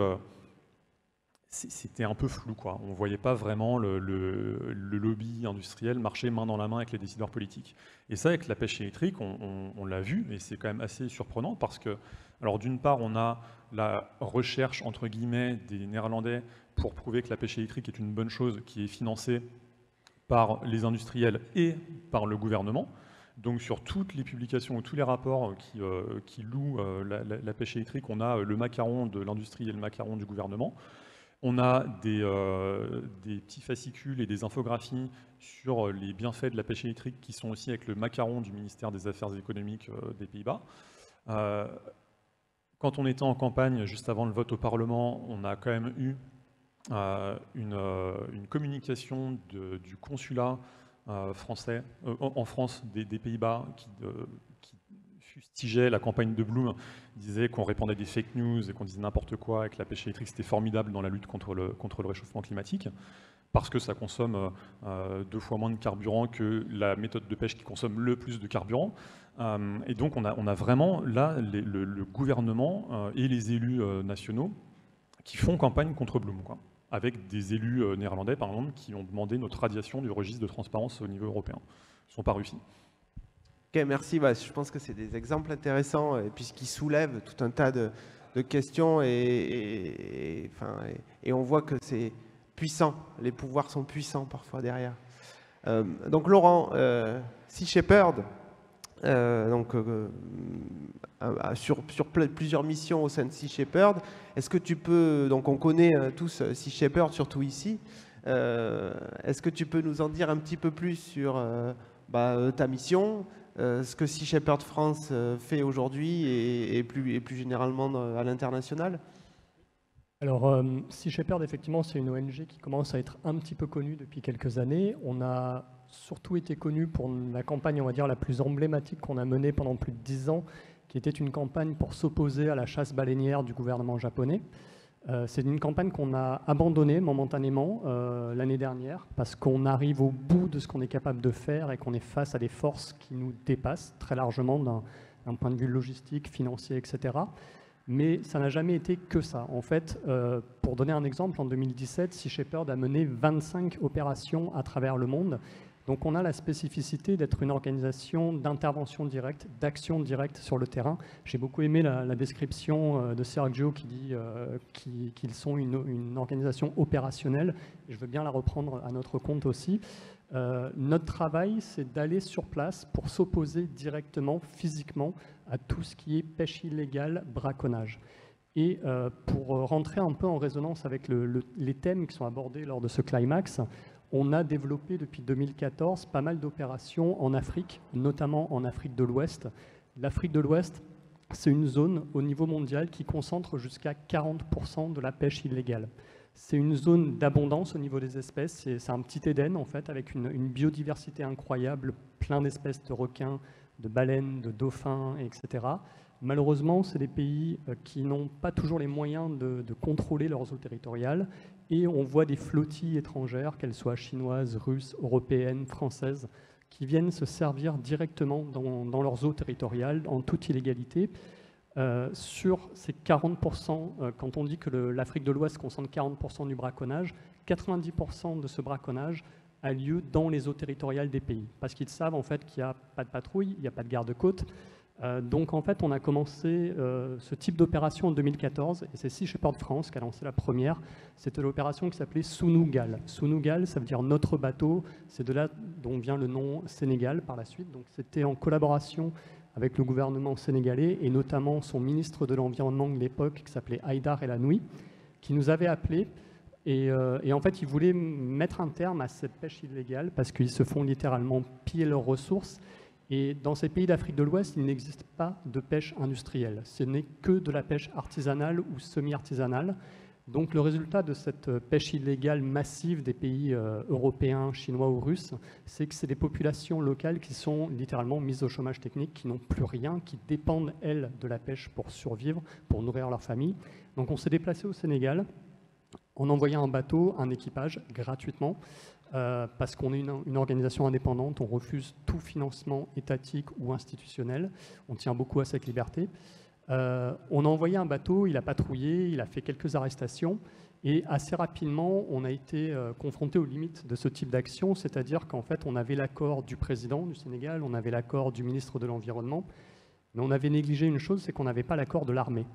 Speaker 5: c'était un peu flou, quoi. On ne voyait pas vraiment le lobby industriel marcher main dans la main avec les décideurs politiques. Et ça, avec la pêche électrique, on l'a vu, et c'est quand même assez surprenant parce que, alors d'une part, on a la recherche, entre guillemets, des Néerlandais pour prouver que la pêche électrique est une bonne chose qui est financée par les industriels et par le gouvernement. Donc sur toutes les publications ou tous les rapports qui louent la pêche électrique, on a le macaron de l'industrie et le macaron du gouvernement. On a des petits fascicules et des infographies sur les bienfaits de la pêche électrique qui sont aussi avec le macaron du ministère des Affaires économiques des Pays-Bas. Quand on était en campagne, juste avant le vote au Parlement, on a quand même eu une communication du consulat français en France des Pays-Bas qui fustigeait la campagne de Bloom, disait qu'on répandait des fake news et qu'on disait n'importe quoi et que la pêche électrique c'était formidable dans la lutte contre le réchauffement climatique parce que ça consomme 2 fois moins de carburant que la méthode de pêche qui consomme le plus de carburant. Et donc on a vraiment là le gouvernement et les élus nationaux qui font campagne contre Bloom, quoi, avec des élus néerlandais par exemple qui ont demandé notre radiation du registre de transparence au niveau européen. Ils ne sont pas réussis.
Speaker 2: Ok, merci. Je pense que c'est des exemples intéressants puisqu'ils soulèvent tout un tas de questions et on voit que c'est puissant. Les pouvoirs sont puissants parfois derrière. Donc Laurent, Sea Shepherd, sur plusieurs missions au sein de Sea Shepherd, est-ce que tu peux, donc on connaît tous Sea Shepherd, surtout ici, est-ce que tu peux nous en dire un petit peu plus sur ta mission, ce que Sea Shepherd France fait aujourd'hui et plus généralement à l'international?
Speaker 6: Alors, Sea Shepherd, effectivement, c'est une ONG qui commence à être un petit peu connue depuis quelques années. On a surtout été connu pour la campagne, on va dire, la plus emblématique qu'on a menée pendant plus de 10 ans, qui était une campagne pour s'opposer à la chasse baleinière du gouvernement japonais. C'est une campagne qu'on a abandonnée momentanément l'année dernière parce qu'on arrive au bout de ce qu'on est capable de faire et qu'on est face à des forces qui nous dépassent très largement d'un point de vue logistique, financier, etc. Mais ça n'a jamais été que ça. En fait, pour donner un exemple, en 2017, Sea Shepherd a mené 25 opérations à travers le monde. Donc on a la spécificité d'être une organisation d'intervention directe, d'action directe sur le terrain. J'ai beaucoup aimé la description de Sergio qui dit qu'ils sont une organisation opérationnelle. Je veux bien la reprendre à notre compte aussi. Notre travail, c'est d'aller sur place pour s'opposer directement, physiquement, à tout ce qui est pêche illégale, braconnage. Et pour rentrer un peu en résonance avec les thèmes qui sont abordés lors de ce climax, on a développé depuis 2014 pas mal d'opérations en Afrique, notamment en Afrique de l'Ouest. L'Afrique de l'Ouest, c'est une zone au niveau mondial qui concentre jusqu'à 40% de la pêche illégale. C'est une zone d'abondance au niveau des espèces, c'est un petit Éden en fait, avec une biodiversité incroyable, plein d'espèces de requins, de baleines, de dauphins, etc. Malheureusement, c'est des pays qui n'ont pas toujours les moyens de contrôler leurs eaux territoriales et on voit des flottilles étrangères, qu'elles soient chinoises, russes, européennes, françaises, qui viennent se servir directement dans leurs eaux territoriales en toute illégalité. Sur ces 40%, quand on dit que l'Afrique de l'Ouest concentre 40% du braconnage, 90% de ce braconnage a lieu dans les eaux territoriales des pays. Parce qu'ils savent en fait qu'il n'y a pas de patrouille, il n'y a pas de garde-côte. Donc en fait, on a commencé ce type d'opération en 2014, et c'est Sea Shepherd France qui a lancé la première. C'était l'opération qui s'appelait Sunugal. Sunugal, ça veut dire notre bateau, c'est de là dont vient le nom Sénégal par la suite. Donc c'était en collaboration avec le gouvernement sénégalais, et notamment son ministre de l'Environnement de l'époque, qui s'appelait Haïdar El Anoui, qui nous avait appelés. Et en fait, ils voulaient mettre un terme à cette pêche illégale parce qu'ils se font littéralement piller leurs ressources. Et dans ces pays d'Afrique de l'Ouest, il n'existe pas de pêche industrielle. Ce n'est que de la pêche artisanale ou semi-artisanale. Donc le résultat de cette pêche illégale massive des pays européens, chinois ou russes, c'est que c'est des populations locales qui sont littéralement mises au chômage technique, qui n'ont plus rien, qui dépendent, elles, de la pêche pour survivre, pour nourrir leur famille. Donc on s'est déplacé au Sénégal. On envoyait un bateau, un équipage, gratuitement, parce qu'on est une organisation indépendante, on refuse tout financement étatique ou institutionnel, on tient beaucoup à cette liberté. On a envoyé un bateau, il a patrouillé, il a fait quelques arrestations, et assez rapidement, on a été confronté aux limites de ce type d'action, c'est-à-dire qu'en fait, on avait l'accord du président du Sénégal, on avait l'accord du ministre de l'Environnement, mais on avait négligé une chose, c'est qu'on n'avait pas l'accord de l'armée.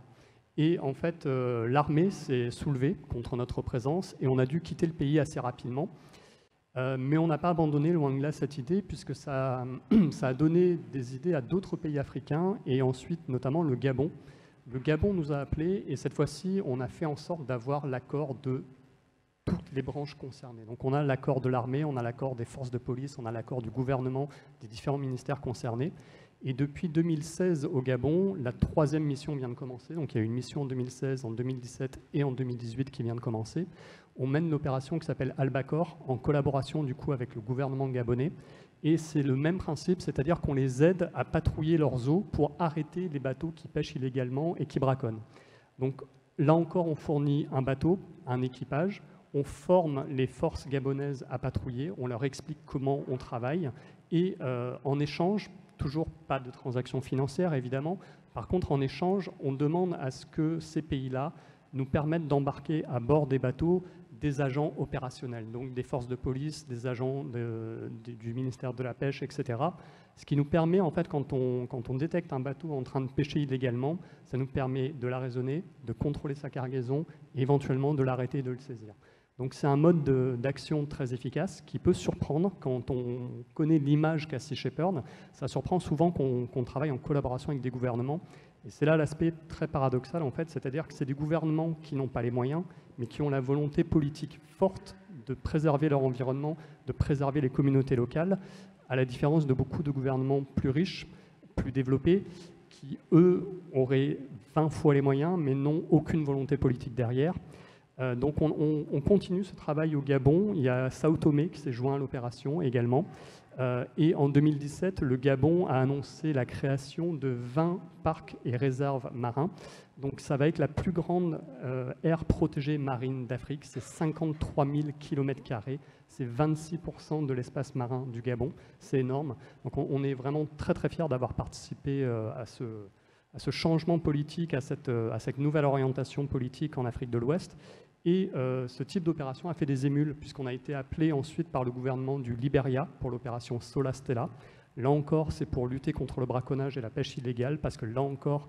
Speaker 6: Et en fait, l'armée s'est soulevée contre notre présence et on a dû quitter le pays assez rapidement. Mais on n'a pas abandonné, loin de là, cette idée, puisque ça a donné des idées à d'autres pays africains et ensuite, notamment, le Gabon. Le Gabon nous a appelés et cette fois-ci, on a fait en sorte d'avoir l'accord de toutes les branches concernées. Donc on a l'accord de l'armée, on a l'accord des forces de police, on a l'accord du gouvernement, des différents ministères concernés. Et depuis 2016 au Gabon, la 3e mission vient de commencer. Donc il y a eu une mission en 2016, en 2017 et en 2018 qui vient de commencer. On mène une opération qui s'appelle Albacor, en collaboration du coup avec le gouvernement gabonais. Et c'est le même principe, c'est-à-dire qu'on les aide à patrouiller leurs eaux pour arrêter les bateaux qui pêchent illégalement et qui braconnent. Donc là encore, on fournit un bateau, un équipage, on forme les forces gabonaises à patrouiller, on leur explique comment on travaille et en échange, toujours pas de transactions financières évidemment, par contre en échange, on demande à ce que ces pays-là nous permettent d'embarquer à bord des bateaux des agents opérationnels, donc des forces de police, des agents du ministère de la Pêche, etc. Ce qui nous permet, en fait, quand on détecte un bateau en train de pêcher illégalement, ça nous permet de l'arraisonner, de contrôler sa cargaison et éventuellement de l'arrêter et de le saisir. Donc c'est un mode d'action très efficace qui peut surprendre quand on connaît l'image qu'a Sea Shepherd. Ça surprend souvent qu'on travaille en collaboration avec des gouvernements. Et c'est là l'aspect très paradoxal, en fait, c'est-à-dire que c'est des gouvernements qui n'ont pas les moyens, mais qui ont la volonté politique forte de préserver leur environnement, de préserver les communautés locales, à la différence de beaucoup de gouvernements plus riches, plus développés, qui, eux, auraient 20 fois les moyens, mais n'ont aucune volonté politique derrière. Donc on continue ce travail au Gabon. Il y a Sao Tomé qui s'est joint à l'opération également. Et en 2017, le Gabon a annoncé la création de 20 parcs et réserves marins. Donc ça va être la plus grande aire protégée marine d'Afrique. C'est 53 000 km². C'est 26% de l'espace marin du Gabon. C'est énorme. Donc on est vraiment très très fiers d'avoir participé à ce changement politique, à cette nouvelle orientation politique en Afrique de l'Ouest. Et ce type d'opération a fait des émules, puisqu'on a été appelé ensuite par le gouvernement du Libéria pour l'opération Sola Stella. Là encore, c'est pour lutter contre le braconnage et la pêche illégale, parce que là encore,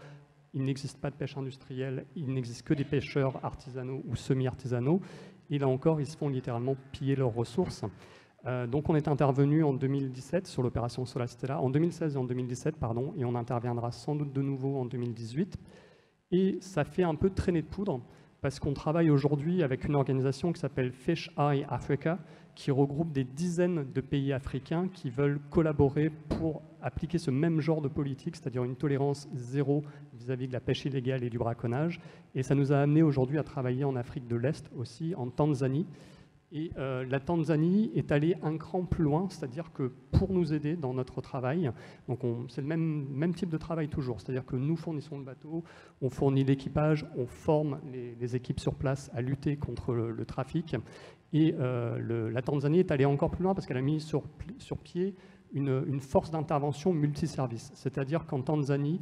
Speaker 6: il n'existe pas de pêche industrielle, il n'existe que des pêcheurs artisanaux ou semi-artisanaux. Et là encore, ils se font littéralement piller leurs ressources. Donc on est intervenu en 2017 sur l'opération Sola Stella, en 2016 et en 2017, pardon, et on interviendra sans doute de nouveau en 2018. Et ça fait un peu traîner de poudre, parce qu'on travaille aujourd'hui avec une organisation qui s'appelle Fish Eye Africa, qui regroupe des dizaines de pays africains qui veulent collaborer pour appliquer ce même genre de politique, c'est-à-dire une tolérance zéro vis-à-vis de la pêche illégale et du braconnage. Et ça nous a amené aujourd'hui à travailler en Afrique de l'Est aussi, en Tanzanie. Et la Tanzanie est allée un cran plus loin, c'est-à-dire que pour nous aider dans notre travail, donc c'est le même type de travail toujours, c'est-à-dire que nous fournissons le bateau, on fournit l'équipage, on forme les équipes sur place à lutter contre le trafic. Et la Tanzanie est allée encore plus loin parce qu'elle a mis sur pied une force d'intervention multiservice. C'est-à-dire qu'en Tanzanie,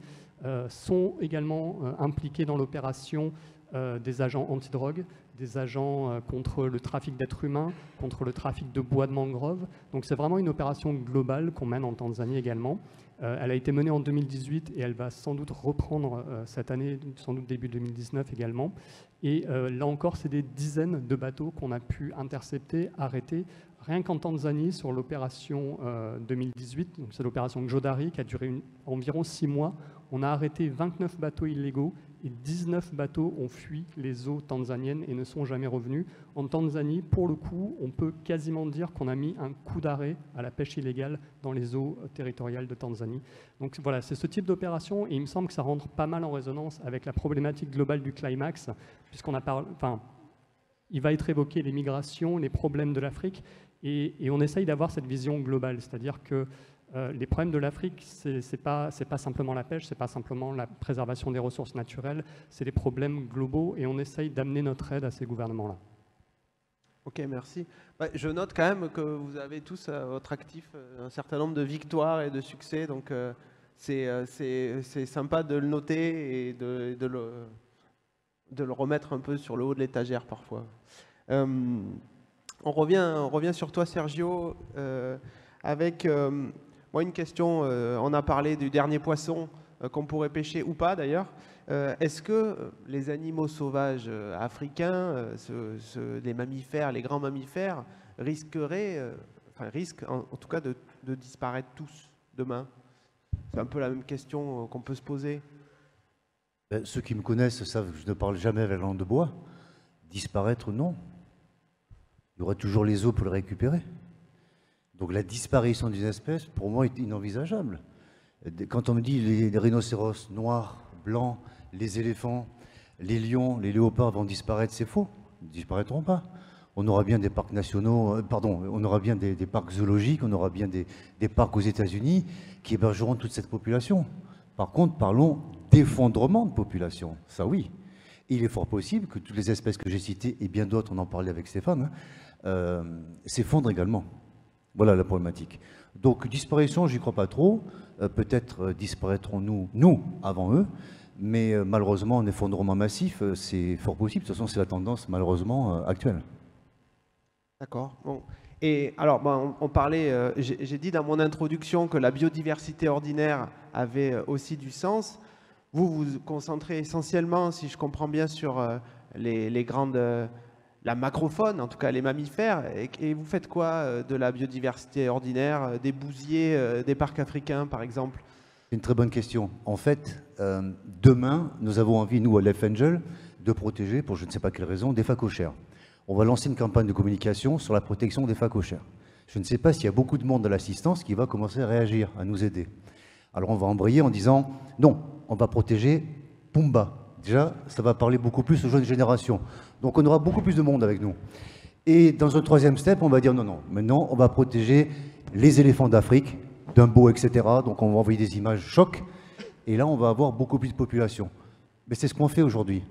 Speaker 6: sont également impliqués dans l'opération des agents antidrogue, des agents contre le trafic d'êtres humains, contre le trafic de bois de mangrove. Donc c'est vraiment une opération globale qu'on mène en Tanzanie également. Elle a été menée en 2018 et elle va sans doute reprendre cette année, sans doute début 2019 également. Et là encore, c'est des dizaines de bateaux qu'on a pu intercepter, arrêter, rien qu'en Tanzanie sur l'opération 2018, donc c'est l'opération Njodari qui a duré environ 6 mois. On a arrêté 29 bateaux illégaux et 19 bateaux ont fui les eaux tanzaniennes et ne sont jamais revenus. En Tanzanie, pour le coup, on peut quasiment dire qu'on a mis un coup d'arrêt à la pêche illégale dans les eaux territoriales de Tanzanie. Donc voilà, c'est ce type d'opération et il me semble que ça rentre pas mal en résonance avec la problématique globale du climax, puisqu'on a parlé, enfin, il va être évoqué les migrations, les problèmes de l'Afrique et on essaye d'avoir cette vision globale, c'est-à-dire que les problèmes de l'Afrique, c'est pas simplement la pêche, c'est pas simplement la préservation des ressources naturelles, c'est des problèmes globaux et on essaye d'amener notre aide à ces gouvernements-là.
Speaker 2: Ok, merci. Je note quand même que vous avez tous à votre actif un certain nombre de victoires et de succès, donc c'est sympa de le noter et de le remettre un peu sur le haut de l'étagère parfois. On revient sur toi, Sergio, avec moi une question. On a parlé du dernier poisson qu'on pourrait pêcher ou pas d'ailleurs. Est-ce que les animaux sauvages africains, les mammifères, les grands mammifères, risquent en tout cas de disparaître tous demain? C'est un peu la même question qu'on peut se poser.
Speaker 3: Ceux qui me connaissent savent que je ne parle jamais avec la langue de bois. Disparaître, non. Il y aura toujours les os pour le récupérer. Donc la disparition d'une espèce, pour moi, est inenvisageable. Quand on me dit les rhinocéros noirs, blancs, les éléphants, les lions, les léopards vont disparaître, c'est faux. Ils ne disparaîtront pas. On aura bien des parcs nationaux, on aura bien des parcs zoologiques, on aura bien des parcs aux États-Unis qui hébergeront toute cette population. Par contre, parlons d'effondrement de population. Ça, oui. Il est fort possible que toutes les espèces que j'ai citées, et bien d'autres, on en parlait avec Stéphane, s'effondrent également. Voilà la problématique. Donc, disparition, j'y crois pas trop. Peut-être disparaîtrons-nous, nous, avant eux. Mais malheureusement, un effondrement massif, c'est fort possible. De toute façon, c'est la tendance, malheureusement, actuelle.
Speaker 2: D'accord. Bon. Et alors, on parlait, j'ai dit dans mon introduction que la biodiversité ordinaire avait aussi du sens. Vous vous concentrez essentiellement, si je comprends bien, sur les grandes... la macrofaune, en tout cas les mammifères, et vous faites quoi de la biodiversité ordinaire, des bousiers, des parcs africains par exemple?
Speaker 3: C'est une très bonne question. En fait, demain, nous avons envie, nous, à Life Angel, de protéger, pour je ne sais pas quelle raison, des phacochères. On va lancer une campagne de communication sur la protection des phacochères. Je ne sais pas s'il y a beaucoup de monde à l'assistance qui va commencer à réagir, à nous aider. Alors on va embrayer en disant, non, on va protéger Pumba. Déjà, ça va parler beaucoup plus aux jeunes générations. Donc on aura beaucoup plus de monde avec nous. Et dans un troisième step, on va dire non, maintenant on va protéger les éléphants d'Afrique, Dumbo, etc. Donc on va envoyer des images chocs. Et là, on va avoir beaucoup plus de population. Mais c'est ce qu'on fait aujourd'hui.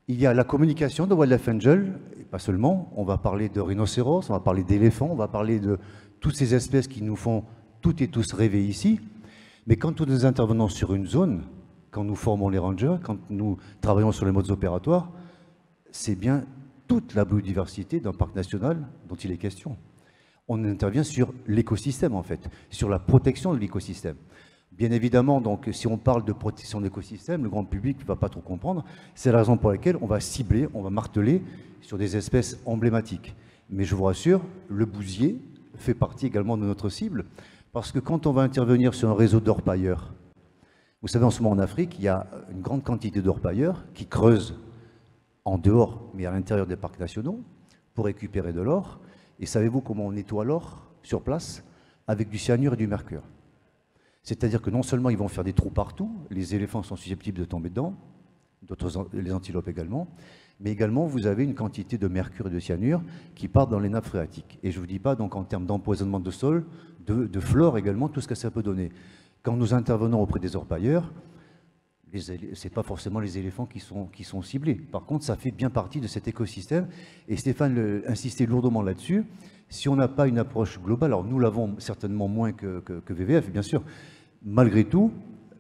Speaker 3: Il y a la communication de Wildlife Angel, et pas seulement. On va parler de rhinocéros, on va parler d'éléphants, on va parler de toutes ces espèces qui nous font toutes et tous rêver ici. Mais quand nous intervenons sur une zone, quand nous formons les rangers, quand nous travaillons sur les modes opératoires, c'est bien toute la biodiversité d'un parc national dont il est question. On intervient sur l'écosystème, en fait, sur la protection de l'écosystème. Bien évidemment, donc, si on parle de protection de l'écosystème, le grand public ne va pas trop comprendre. C'est la raison pour laquelle on va cibler, on va marteler sur des espèces emblématiques. Mais je vous rassure, le bousier fait partie également de notre cible, parce que quand on va intervenir sur un réseau d'orpailleurs, vous savez, en ce moment en Afrique, il y a une grande quantité d'orpailleurs qui creusent en dehors, mais à l'intérieur des parcs nationaux, pour récupérer de l'or. Et savez-vous comment on nettoie l'or sur place? Avec du cyanure et du mercure. C'est-à-dire que non seulement ils vont faire des trous partout, les éléphants sont susceptibles de tomber dedans, les antilopes également, mais également vous avez une quantité de mercure et de cyanure qui partent dans les nappes phréatiques. Et je ne vous dis pas donc en termes d'empoisonnement de sol, de flore également, tout ce que ça peut donner. Quand nous intervenons auprès des orpailleurs, ce n'est pas forcément les éléphants qui sont ciblés. Par contre, ça fait bien partie de cet écosystème. Et Stéphane insistait lourdement là-dessus. Si on n'a pas une approche globale, alors nous l'avons certainement moins que VVF, bien sûr, malgré tout,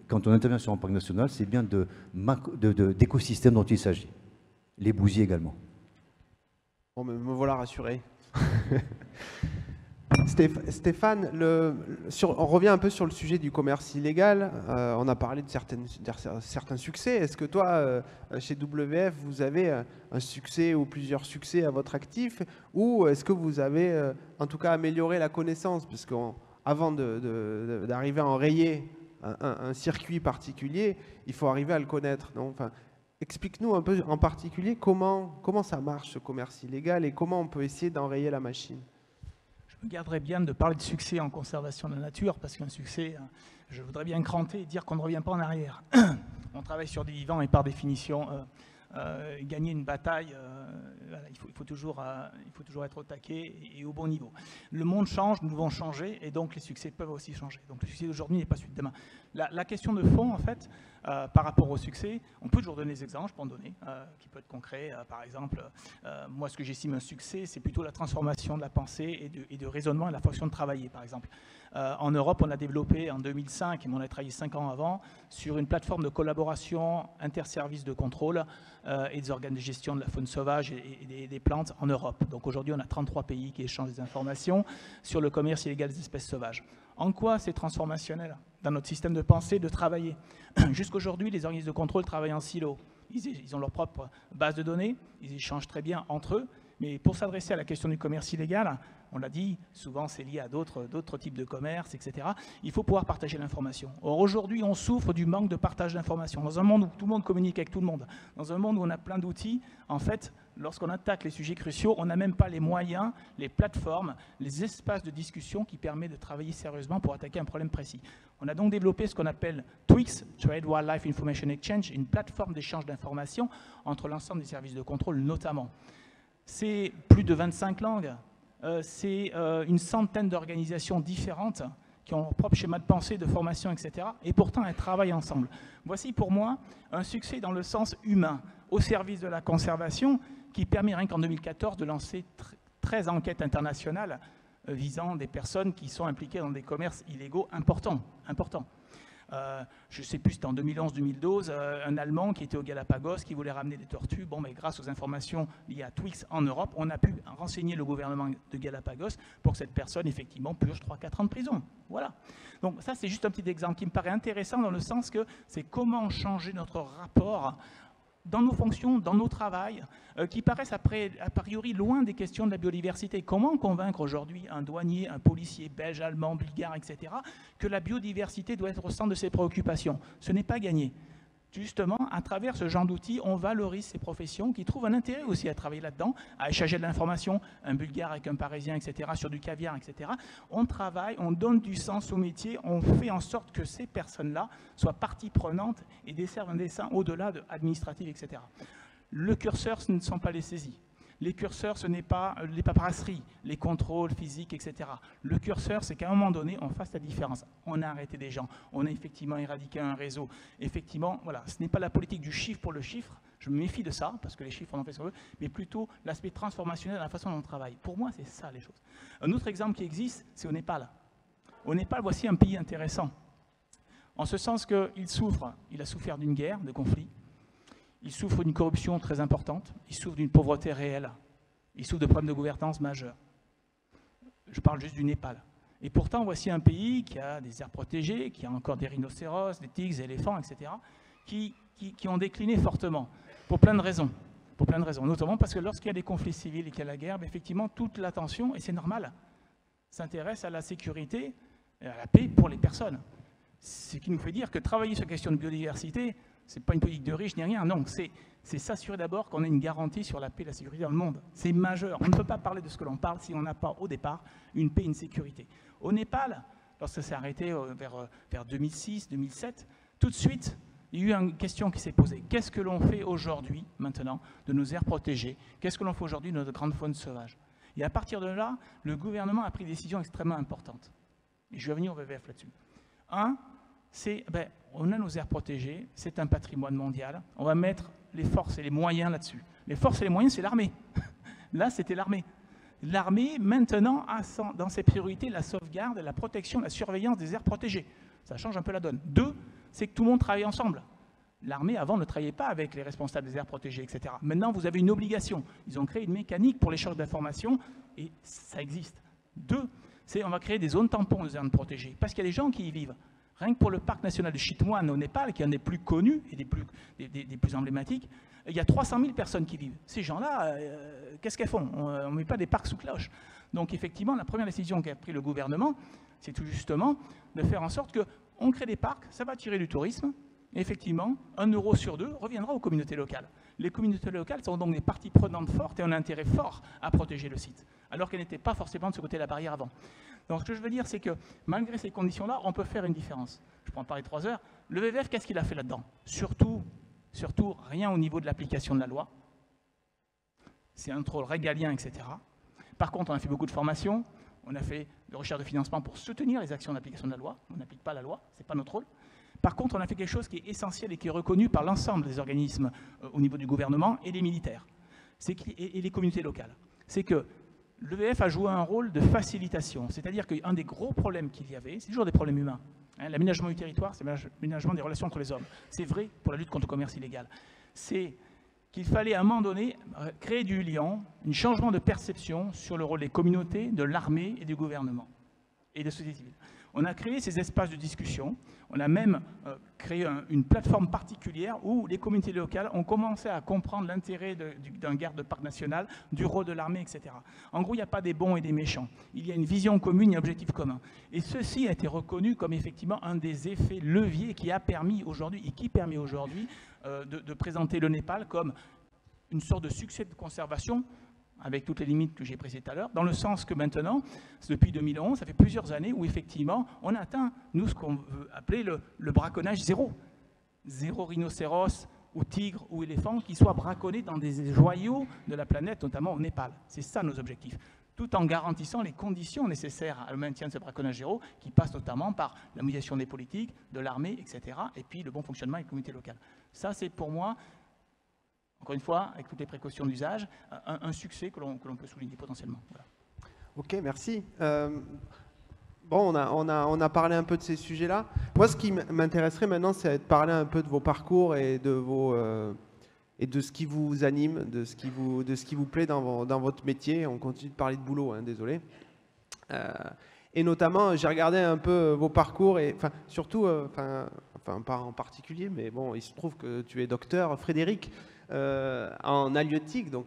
Speaker 3: quand on intervient sur un parc national, c'est bien d'écosystèmes dont il s'agit. Les Bousiers également.
Speaker 2: Bon, me voilà rassuré. Stéphane, on revient un peu sur le sujet du commerce illégal. On a parlé de certains succès. Est-ce que toi, chez WF, vous avez un succès ou plusieurs succès à votre actif? Ou est-ce que vous avez, en tout cas, amélioré la connaissance? Parce qu'avant d'arriver à enrayer un circuit particulier, il faut arriver à le connaître. Enfin, explique-nous un peu en particulier comment ça marche, ce commerce illégal, et comment on peut essayer d'enrayer la machine.
Speaker 4: Je me garderais bien de parler de succès en conservation de la nature, parce qu'un succès, je voudrais bien cranter et dire qu'on ne revient pas en arrière. On travaille sur des vivants et par définition, gagner une bataille, voilà, il faut toujours être au taquet et au bon niveau. Le monde change, nous devons changer, et donc les succès peuvent aussi changer. Donc le succès d'aujourd'hui n'est pas celui de demain. La question de fond, en fait, par rapport au succès, on peut toujours donner des exemples, je peux en donner, qui peut être concret. Par exemple, moi, ce que j'estime un succès, c'est plutôt la transformation de la pensée et de raisonnement et la façon de travailler, par exemple. En Europe, on a développé en 2005, et on a travaillé 5 ans avant, sur une plateforme de collaboration interservices de contrôle et des organes de gestion de la faune sauvage et des plantes en Europe. Donc aujourd'hui, on a 33 pays qui échangent des informations sur le commerce illégal des espèces sauvages. En quoi c'est transformationnel dans notre système de pensée, de travailler? Jusqu'aujourd'hui, les organismes de contrôle travaillent en silo. Ils ont leur propre base de données, ils échangent très bien entre eux, mais pour s'adresser à la question du commerce illégal, on l'a dit, souvent c'est lié à d'autres types de commerce, etc. Il faut pouvoir partager l'information. Or aujourd'hui, on souffre du manque de partage d'informations. Dans un monde où tout le monde communique avec tout le monde, dans un monde où on a plein d'outils, en fait, lorsqu'on attaque les sujets cruciaux, on n'a même pas les moyens, les plateformes, les espaces de discussion qui permettent de travailler sérieusement pour attaquer un problème précis. On a donc développé ce qu'on appelle TWIX, Trade Wildlife Information Exchange, une plateforme d'échange d'informations entre l'ensemble des services de contrôle notamment. C'est plus de 25 langues, c'est une centaine d'organisations différentes qui ont leur propre schéma de pensée, de formation, etc. Et pourtant, elles travaillent ensemble. Voici pour moi un succès dans le sens humain, au service de la conservation, qui permet rien qu'en 2014 de lancer 13 enquêtes internationales visant des personnes qui sont impliquées dans des commerces illégaux importants. Je ne sais plus, c'était en 2011-2012, un Allemand qui était au Galapagos, qui voulait ramener des tortues. Bon, mais grâce aux informations liées à TWIX en Europe, on a pu renseigner le gouvernement de Galapagos pour que cette personne, effectivement, purge 3-4 ans de prison. Voilà. Donc ça, c'est juste un petit exemple qui me paraît intéressant dans le sens que c'est comment changer notre rapport dans nos fonctions, dans nos travails, qui paraissent a priori loin des questions de la biodiversité. Comment convaincre aujourd'hui un douanier, un policier belge, allemand, bulgare, etc., que la biodiversité doit être au centre de ses préoccupations? Ce n'est pas gagné. Justement, à travers ce genre d'outils, on valorise ces professions qui trouvent un intérêt aussi à travailler là-dedans, à échanger de l'information, un bulgare avec un parisien, etc., sur du caviar, etc. On travaille, on donne du sens au métier, on fait en sorte que ces personnes-là soient partie prenante et desservent un dessein au-delà de administratif, etc. Le curseur, ce ne sont pas les saisies. Les curseurs, ce n'est pas les paperasseries, les contrôles physiques, etc. Le curseur, c'est qu'à un moment donné, on fasse la différence. On a arrêté des gens, on a effectivement éradiqué un réseau. Effectivement, voilà, ce n'est pas la politique du chiffre pour le chiffre, je me méfie de ça, parce que les chiffres, on en fait ce qu'on veut, mais plutôt l'aspect transformationnel dans la façon dont on travaille. Pour moi, c'est ça les choses. Un autre exemple qui existe, c'est au Népal. Au Népal, voici un pays intéressant, en ce sens qu'il souffre, il a souffert d'une guerre, de conflits. Il souffre d'une corruption très importante, il souffre d'une pauvreté réelle, il souffre de problèmes de gouvernance majeurs. Je parle juste du Népal. Et pourtant, voici un pays qui a des aires protégées, qui a encore des rhinocéros, des tigres, des éléphants, etc., qui ont décliné fortement, pour plein de raisons. Notamment parce que lorsqu'il y a des conflits civils et qu'il y a la guerre, effectivement, toute l'attention, et c'est normal, s'intéresse à la sécurité et à la paix pour les personnes. Ce qui nous fait dire que travailler sur la question de biodiversité, ce n'est pas une politique de riche ni rien, non, c'est s'assurer d'abord qu'on ait une garantie sur la paix et la sécurité dans le monde. C'est majeur. On ne peut pas parler de ce que l'on parle si on n'a pas au départ une paix et une sécurité. Au Népal, lorsque ça s'est arrêté vers 2006, 2007, tout de suite, il y a eu une question qui s'est posée. Qu'est-ce que l'on fait aujourd'hui, maintenant, de nos aires protégées? Qu'est-ce que l'on fait aujourd'hui de notre grande faune sauvage? Et à partir de là, le gouvernement a pris des décisions extrêmement importantes. Et je vais revenir au WWF là-dessus. C'est, on a nos aires protégées, c'est un patrimoine mondial, on va mettre les forces et les moyens là-dessus. Les forces et les moyens, c'est l'armée. Là, c'était l'armée. L'armée, maintenant, a dans ses priorités la sauvegarde, la protection, la surveillance des aires protégées. Ça change un peu la donne. 2, c'est que tout le monde travaille ensemble. L'armée, avant, ne travaillait pas avec les responsables des aires protégées, etc. Maintenant, vous avez une obligation. Ils ont créé une mécanique pour l'échange d'informations et ça existe. 2, c'est on va créer des zones tampons des aires protégées parce qu'il y a des gens qui y vivent. Rien que pour le parc national de Chitwan au Népal, qui est un des plus connus et des plus emblématiques, il y a 300 000 personnes qui vivent. Ces gens-là, qu'est-ce qu'elles font? On ne met pas des parcs sous cloche. Donc effectivement, la première décision qu'a pris le gouvernement, c'est tout justement de faire en sorte qu'on crée des parcs, ça va attirer du tourisme, et effectivement, 1 € sur 2 reviendra aux communautés locales. Les communautés locales sont donc des parties prenantes fortes et ont un intérêt fort à protéger le site, alors qu'elles n'étaient pas forcément de ce côté de la barrière avant. Donc ce que je veux dire, c'est que malgré ces conditions-là, on peut faire une différence. Je peux en parler 3 heures. Le WWF, qu'est-ce qu'il a fait là-dedans? Surtout, rien au niveau de l'application de la loi. C'est un rôle régalien, etc. Par contre, on a fait beaucoup de formations, on a fait de recherche de financement pour soutenir les actions d'application de la loi. On n'applique pas la loi, ce n'est pas notre rôle. Par contre, on a fait quelque chose qui est essentiel et qui est reconnu par l'ensemble des organismes au niveau du gouvernement et des militaires et les communautés locales. C'est que l'EVF a joué un rôle de facilitation. C'est-à-dire qu'un des gros problèmes qu'il y avait, c'est toujours des problèmes humains. L'aménagement du territoire, c'est l'aménagement des relations entre les hommes. C'est vrai pour la lutte contre le commerce illégal. C'est qu'il fallait à un moment donné créer du lien, un changement de perception sur le rôle des communautés, de l'armée et du gouvernement et de la société civile. On a créé ces espaces de discussion, on a même créé une plateforme particulière où les communautés locales ont commencé à comprendre l'intérêt d'un garde de parc national, du rôle de l'armée, etc. En gros, il n'y a pas des bons et des méchants. Il y a une vision commune et un objectif commun. Et ceci a été reconnu comme effectivement un des effets leviers qui a permis aujourd'hui, et qui permet aujourd'hui de présenter le Népal comme une sorte de succès de conservation, avec toutes les limites que j'ai précisées tout à l'heure, dans le sens que maintenant, depuis 2011, ça fait plusieurs années où effectivement, on atteint, nous, ce qu'on veut appeler le braconnage zéro. Zéro rhinocéros ou tigre ou éléphant qui soit braconné dans des joyaux de la planète, notamment au Népal. C'est ça nos objectifs. Tout en garantissant les conditions nécessaires au maintien de ce braconnage zéro, qui passe notamment par la mobilisation des politiques, de l'armée, etc., et puis le bon fonctionnement des communautés locales. Ça, c'est pour moi, encore une fois, avec toutes les précautions d'usage, un succès que l'on peut souligner potentiellement. Voilà.
Speaker 2: Ok, merci. Bon, on a parlé un peu de ces sujets-là. Moi, ce qui m'intéresserait maintenant, c'est de parler un peu de vos parcours et de ce qui vous anime, de ce qui vous plaît dans votre métier. On continue de parler de boulot, hein, désolé. Et notamment, j'ai regardé un peu vos parcours, et surtout, pas en particulier, mais bon, il se trouve que tu es docteur, Frédéric, en halieutique, donc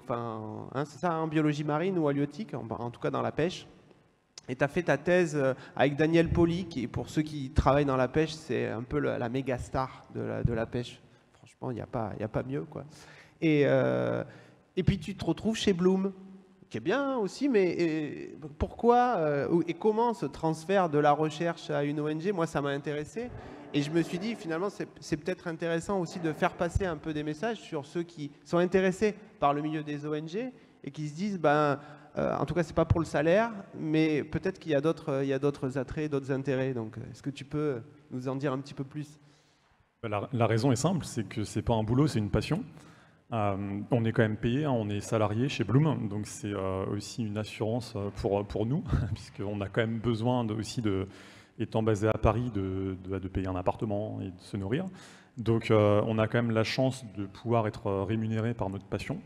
Speaker 2: c'est ça, en biologie marine ou halieutique, en tout cas dans la pêche. Et tu as fait ta thèse avec Daniel Pauly, qui, pour ceux qui travaillent dans la pêche, c'est un peu la méga star de la pêche. Franchement, il n'y a pas mieux, quoi. Et puis tu te retrouves chez Bloom, qui est bien aussi, mais pourquoi et comment ce transfert de la recherche à une ONG? Moi, ça m'a intéressé. Et je me suis dit, finalement, c'est peut-être intéressant aussi de faire passer un peu des messages sur ceux qui sont intéressés par le milieu des ONG et qui se disent, en tout cas, c'est pas pour le salaire, mais peut-être qu'il y a d'autres attraits, d'autres intérêts. Donc, est-ce que tu peux nous en dire un petit peu plus?
Speaker 5: La raison est simple, c'est que c'est pas un boulot, c'est une passion. On est quand même payé, hein, on est salarié chez Bloom, donc c'est aussi une assurance pour nous, puisqu'on a quand même besoin étant basé à Paris, de payer un appartement et de se nourrir. Donc on a quand même la chance de pouvoir être rémunéré par notre passion,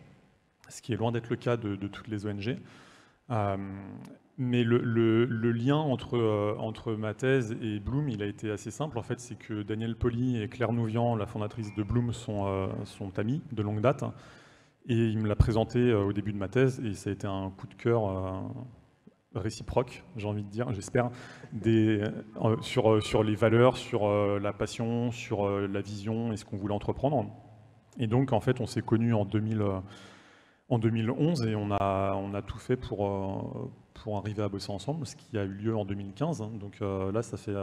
Speaker 5: ce qui est loin d'être le cas de toutes les ONG. Mais le lien entre ma thèse et Bloom, il a été assez simple. En fait, c'est que Daniel Pauly et Claire Nouvian, la fondatrice de Bloom, sont amis de longue date. Et il me l'a présenté au début de ma thèse, et ça a été un coup de cœur réciproque, j'ai envie de dire, j'espère, sur les valeurs, sur la passion, sur la vision et ce qu'on voulait entreprendre. Et donc, en fait, on s'est connus en 2011 et on a tout fait pour arriver à bosser ensemble, ce qui a eu lieu en 2015. Donc là, ça fait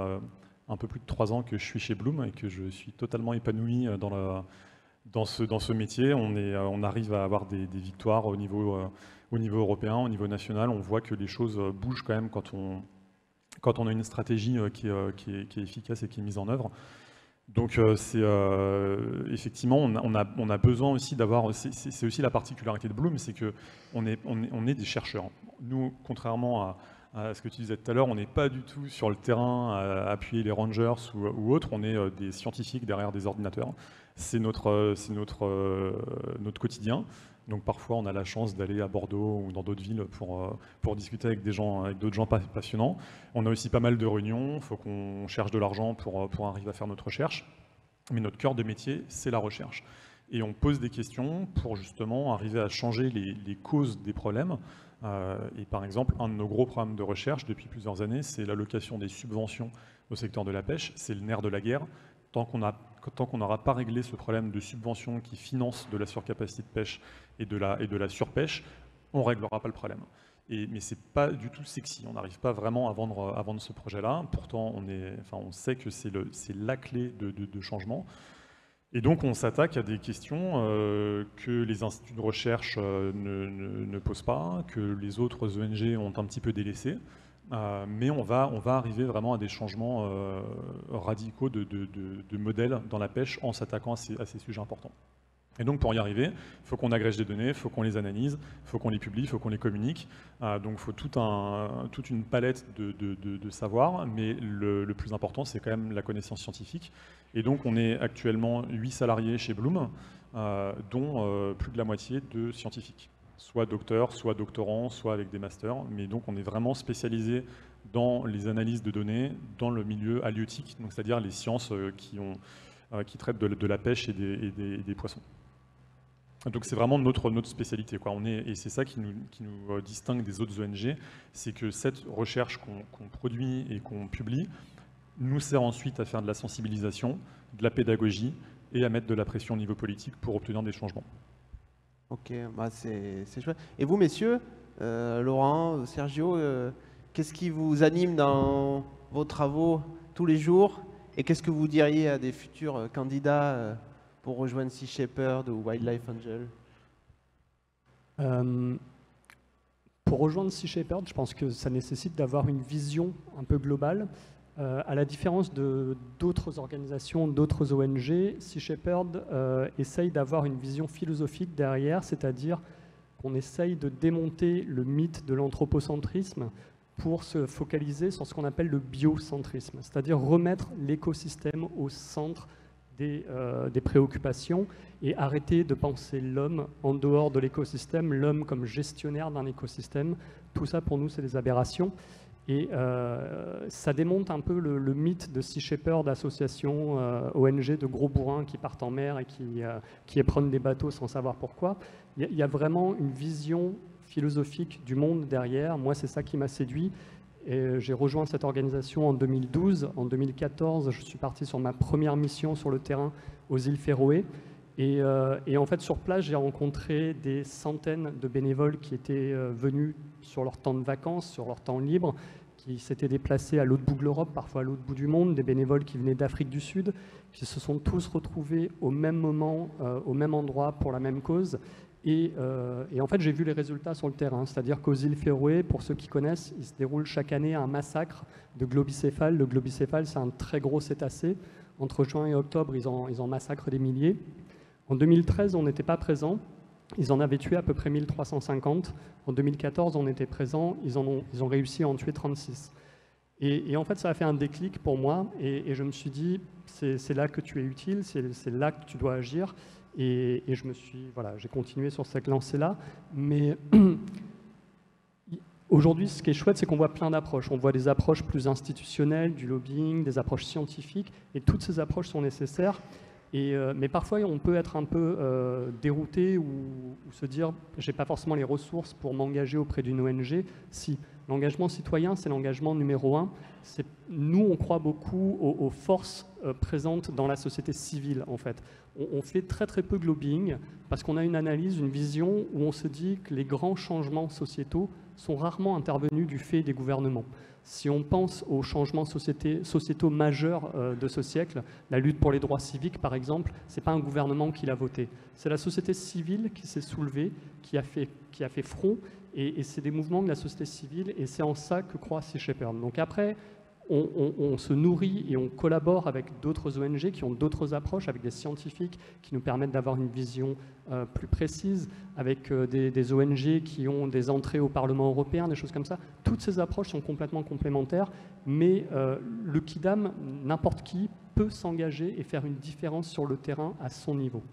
Speaker 5: un peu plus de 3 ans que je suis chez Bloom et que je suis totalement épanoui dans ce métier. On arrive à avoir des victoires au niveau européen, au niveau national. On voit que les choses bougent quand même quand on a une stratégie qui est efficace et qui est mise en œuvre. Donc effectivement, on a besoin aussi d'avoir, c'est aussi la particularité de Bloom, c'est qu'on est des chercheurs. Nous, contrairement à ce que tu disais tout à l'heure, on n'est pas du tout sur le terrain à appuyer les rangers ou autres, on est des scientifiques derrière des ordinateurs. C'est notre quotidien. Donc parfois, on a la chance d'aller à Bordeaux ou dans d'autres villes pour discuter avec d'autres gens passionnants. On a aussi pas mal de réunions, il faut qu'on cherche de l'argent pour arriver à faire notre recherche. Mais notre cœur de métier, c'est la recherche. Et on pose des questions pour justement arriver à changer les causes des problèmes. Et par exemple, un de nos gros programmes de recherche depuis plusieurs années, c'est l'allocation des subventions au secteur de la pêche. C'est le nerf de la guerre. Tant qu'on n'aura pas réglé ce problème de subvention qui finance de la surcapacité de pêche et de la surpêche, on ne réglera pas le problème. Mais ce n'est pas du tout sexy, on n'arrive pas vraiment à vendre ce projet-là. Pourtant, on sait que c'est la clé de changement. Et donc, on s'attaque à des questions que les instituts de recherche ne posent pas, que les autres ONG ont un petit peu délaissées. Mais on va arriver vraiment à des changements radicaux de modèles dans la pêche en s'attaquant à ces sujets importants. Et donc pour y arriver, il faut qu'on agrège des données, il faut qu'on les analyse, il faut qu'on les publie, il faut qu'on les communique. Donc il faut toute une palette de savoir, mais le plus important c'est quand même la connaissance scientifique. Et donc on est actuellement 8 salariés chez Bloom, dont plus de la moitié de scientifiques. Soit docteurs, soit doctorants, soit avec des masters. Mais donc on est vraiment spécialisé dans les analyses de données, dans le milieu halieutique, c'est-à-dire les sciences qui traitent de la pêche et des poissons. Donc c'est vraiment notre spécialité, quoi. Et c'est ça qui nous distingue des autres ONG, c'est que cette recherche qu'on produit et qu'on publie nous sert ensuite à faire de la sensibilisation, de la pédagogie et à mettre de la pression au niveau politique pour obtenir des changements.
Speaker 2: Ok, bah c'est chouette. Et vous, messieurs, Laurent, Sergio, qu'est-ce qui vous anime dans vos travaux tous les jours? Et qu'est-ce que vous diriez à des futurs candidats pour rejoindre Sea Shepherd ou Wildlife Angel?
Speaker 6: Pour rejoindre Sea Shepherd, je pense que ça nécessite d'avoir une vision un peu globale. À la différence d'autres organisations, d'autres ONG, Sea Shepherd essaye d'avoir une vision philosophique derrière, c'est-à-dire qu'on essaye de démonter le mythe de l'anthropocentrisme pour se focaliser sur ce qu'on appelle le biocentrisme, c'est-à-dire remettre l'écosystème au centre des préoccupations et arrêter de penser l'homme en dehors de l'écosystème, l'homme comme gestionnaire d'un écosystème. Tout ça, pour nous, c'est des aberrations. Et ça démonte un peu le mythe de Sea Shepherd, d'associations ONG de gros bourrins qui partent en mer et qui éprennent des bateaux sans savoir pourquoi. Il y a vraiment une vision philosophique du monde derrière. Moi, c'est ça qui m'a séduit. J'ai rejoint cette organisation en 2012. En 2014, je suis parti sur ma première mission sur le terrain aux îles Féroé. Et en fait, sur place, j'ai rencontré des centaines de bénévoles qui étaient venus sur leur temps de vacances, sur leur temps libre, qui s'étaient déplacés à l'autre bout de l'Europe, parfois à l'autre bout du monde, des bénévoles qui venaient d'Afrique du Sud, qui se sont tous retrouvés au même moment, au même endroit, pour la même cause. Et en fait, j'ai vu les résultats sur le terrain, c'est-à-dire qu'aux îles Féroé, pour ceux qui connaissent, il se déroule chaque année un massacre de globicéphales. Le globicéphale, c'est un très gros cétacé. Entre juin et octobre, ils en massacrent des milliers. En 2013, on n'était pas présent. Ils en avaient tué à peu près 1350. En 2014, on était présent. Ils ont réussi à en tuer 36. Et en fait, ça a fait un déclic pour moi. Et je me suis dit, c'est là que tu es utile, c'est là que tu dois agir. Et j'ai continué sur cette lancée-là. Mais aujourd'hui, ce qui est chouette, c'est qu'on voit plein d'approches. On voit des approches plus institutionnelles, du lobbying, des approches scientifiques. Et toutes ces approches sont nécessaires. Mais parfois, on peut être un peu dérouté ou se dire « j'ai pas forcément les ressources pour m'engager auprès d'une ONG ». Si, l'engagement citoyen, c'est l'engagement numéro 1. Nous, on croit beaucoup aux forces présentes dans la société civile, en fait. On fait très très peu de lobbying parce qu'on a une analyse, une vision où on se dit que les grands changements sociétaux sont rarement intervenus du fait des gouvernements. Si on pense aux changements sociétaux majeurs de ce siècle, la lutte pour les droits civiques par exemple, ce n'est pas un gouvernement qui l'a voté. C'est la société civile qui s'est soulevée, qui a fait front, et c'est des mouvements de la société civile, et c'est en ça que croit Sea Shepherd. Donc après, On se nourrit et on collabore avec d'autres ONG qui ont d'autres approches, avec des scientifiques qui nous permettent d'avoir une vision plus précise, avec des ONG qui ont des entrées au Parlement européen, des choses comme ça. Toutes ces approches sont complètement complémentaires, mais le Kidam, n'importe qui peut s'engager et faire une différence sur le terrain à son niveau.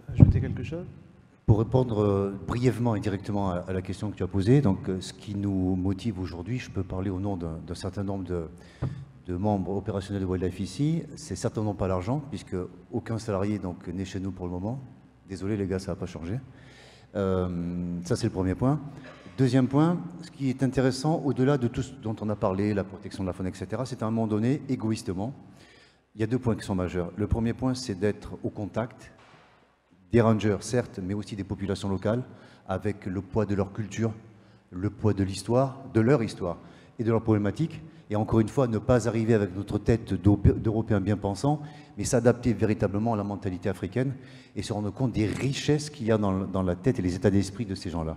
Speaker 2: Ajouter quelque chose ?
Speaker 3: Pour répondre brièvement et directement à la question que tu as posée, donc ce qui nous motive aujourd'hui, je peux parler au nom d'un certain nombre de membres opérationnels de Wildlife ici, c'est certainement pas l'argent, puisque aucun salarié n'est chez nous pour le moment. Désolé les gars, ça va pas changer. Ça c'est le premier point. Deuxième point, ce qui est intéressant, au-delà de tout ce dont on a parlé, la protection de la faune, etc., c'est à un moment donné, égoïstement, il y a deux points qui sont majeurs. Le premier point, c'est d'être au contact des rangers, certes, mais aussi des populations locales, avec le poids de leur culture, le poids de l'histoire, de leur histoire et de leurs problématiques. Et encore une fois, ne pas arriver avec notre tête d'Européens bien pensants, mais s'adapter véritablement à la mentalité africaine et se rendre compte des richesses qu'il y a dans la tête et les états d'esprit de ces gens-là.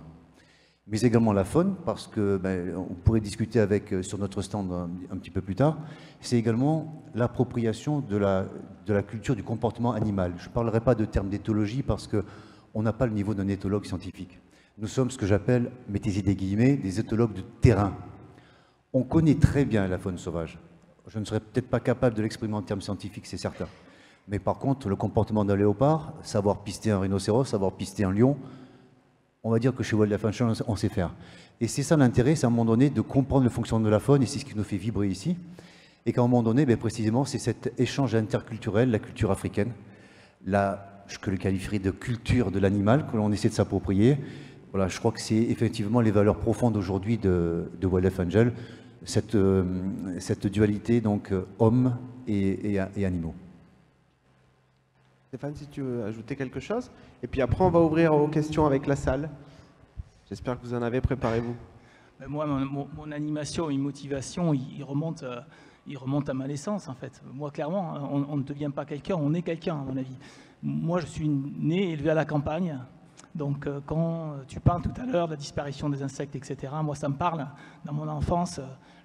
Speaker 3: Mais également la faune, parce que on pourrait discuter sur notre stand un petit peu plus tard, c'est également l'appropriation de la culture du comportement animal. Je ne parlerai pas de termes d'éthologie parce qu'on n'a pas le niveau d'un éthologue scientifique. Nous sommes ce que j'appelle, mettez-y des guillemets, des éthologues de terrain. On connaît très bien la faune sauvage. Je ne serais peut-être pas capable de l'exprimer en termes scientifiques, c'est certain. Mais par contre, le comportement d'un léopard, savoir pister un rhinocéros, savoir pister un lion, on va dire que chez Wildlife Action, on sait faire. Et c'est ça l'intérêt, c'est à un moment donné de comprendre le fonctionnement de la faune, et c'est ce qui nous fait vibrer ici. Et qu'à un moment donné, précisément, c'est cet échange interculturel, la culture africaine, ce que je qualifierais de culture de l'animal, que l'on essaie de s'approprier. Voilà, je crois que c'est effectivement les valeurs profondes aujourd'hui de Wildlife Angel, cette dualité, donc hommes et animaux.
Speaker 2: Stéphane, si tu veux ajouter quelque chose. Et puis après, on va ouvrir aux questions avec la salle. J'espère que vous en avez, préparez-vous.
Speaker 4: Moi, mon animation et motivation, il remonte à ma naissance, en fait. Moi, clairement, on ne devient pas quelqu'un, on est quelqu'un, à mon avis. Moi, je suis né, élevé à la campagne. Donc, quand tu parles tout à l'heure de la disparition des insectes, etc., moi, ça me parle. Dans mon enfance,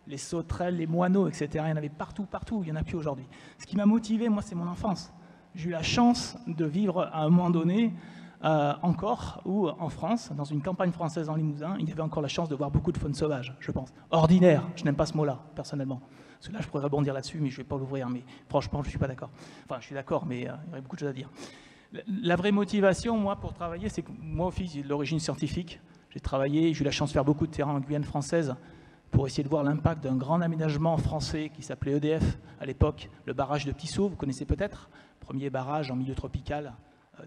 Speaker 4: les sauterelles, les moineaux, etc., il y en avait partout, il n'y en a plus aujourd'hui. Ce qui m'a motivé, moi, c'est mon enfance. J'ai eu la chance de vivre à un moment donné, encore, où en France, dans une campagne française en Limousin, il y avait encore la chance de voir beaucoup de faune sauvage, je pense. Ordinaire, je n'aime pas ce mot-là, personnellement. Parce que là, je pourrais rebondir là-dessus, mais je ne vais pas l'ouvrir. Mais franchement, je ne suis pas d'accord. Enfin, je suis d'accord, mais il y aurait beaucoup de choses à dire. La vraie motivation, moi, pour travailler, c'est que moi, aussi, j'ai de l'origine scientifique. J'ai eu la chance de faire beaucoup de terrain en Guyane française pour essayer de voir l'impact d'un grand aménagement français qui s'appelait EDF à l'époque, le barrage de Petit-Sauve, vous connaissez peut-être, premier barrage en milieu tropical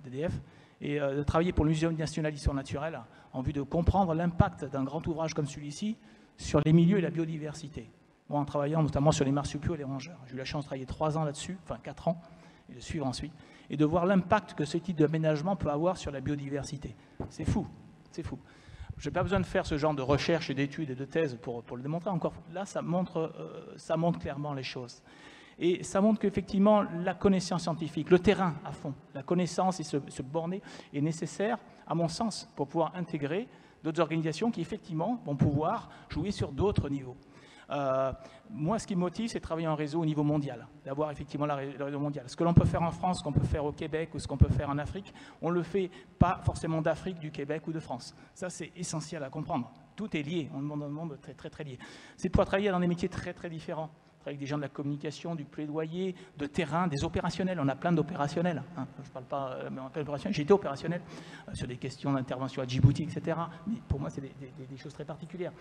Speaker 4: d'EDF, et de travailler pour le Muséum national d'histoire naturelle en vue de comprendre l'impact d'un grand ouvrage comme celui-ci sur les milieux et la biodiversité. Moi, en travaillant notamment sur les marsupiaux et les rongeurs. J'ai eu la chance de travailler 3 ans là-dessus, enfin 4 ans, et de suivre ensuite, et de voir l'impact que ce type d'aménagement peut avoir sur la biodiversité. C'est fou, c'est fou. Je n'ai pas besoin de faire ce genre de recherche et d'études et de thèses pour le démontrer. Encore là, ça montre clairement les choses. Et ça montre qu'effectivement, la connaissance scientifique, le terrain à fond, la connaissance et se borner est nécessaire, à mon sens, pour pouvoir intégrer d'autres organisations qui, effectivement, vont pouvoir jouer sur d'autres niveaux. Moi, ce qui me motive, c'est de travailler en réseau au niveau mondial, d'avoir effectivement le réseau mondial. Ce que l'on peut faire en France, ce qu'on peut faire au Québec ou ce qu'on peut faire en Afrique, on ne le fait pas forcément d'Afrique, du Québec ou de France. Ça, c'est essentiel à comprendre. Tout est lié, on demande un monde très, très, très lié. C'est de pouvoir travailler dans des métiers très, très différents. Avec des gens de la communication, du plaidoyer, de terrain, des opérationnels. On a plein d'opérationnels. Hein. Je ne parle pas, mais on appelle opérationnel. J'ai été opérationnel sur des questions d'intervention à Djibouti, etc. Mais pour moi, c'est des choses très particulières.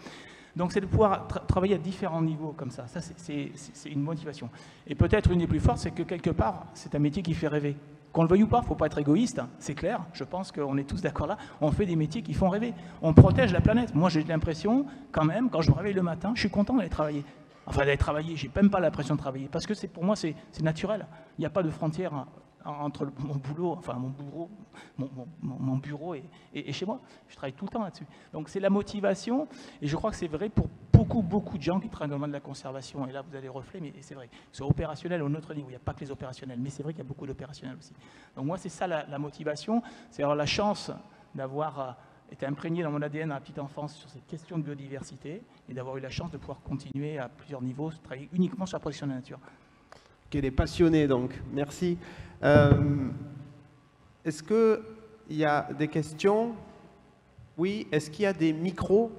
Speaker 4: Donc, c'est de pouvoir travailler à différents niveaux comme ça. Ça, c'est une motivation. Et peut-être une des plus fortes, c'est que quelque part, c'est un métier qui fait rêver. Qu'on le veuille ou pas, il ne faut pas être égoïste, hein, c'est clair. Je pense qu'on est tous d'accord là. On fait des métiers qui font rêver. On protège la planète. Moi, j'ai l'impression, quand même, quand je me réveille le matin, je suis content d'aller travailler. Enfin, d'aller travailler, je n'ai même pas l'impression de travailler, parce que pour moi, c'est naturel. Il n'y a pas de frontière entre mon boulot, enfin mon bureau et chez moi. Je travaille tout le temps là-dessus. Donc c'est la motivation, et je crois que c'est vrai pour beaucoup de gens qui travaillent dans le domaine de la conservation. Et là, vous avez les reflets, mais c'est vrai. Soit opérationnel ou un autre niveau, il n'y a pas que les opérationnels, mais c'est vrai qu'il y a beaucoup d'opérationnels aussi. Donc moi, c'est ça la motivation, c'est avoir la chance d'avoir était imprégné dans mon ADN à la petite enfance sur cette question de biodiversité et d'avoir eu la chance de pouvoir continuer à plusieurs niveaux, travailler uniquement sur la protection de la nature.
Speaker 2: Qu'elle est passionnée donc, merci. Est-ce qu'il y a des questions? Oui, est-ce qu'il y a des micros?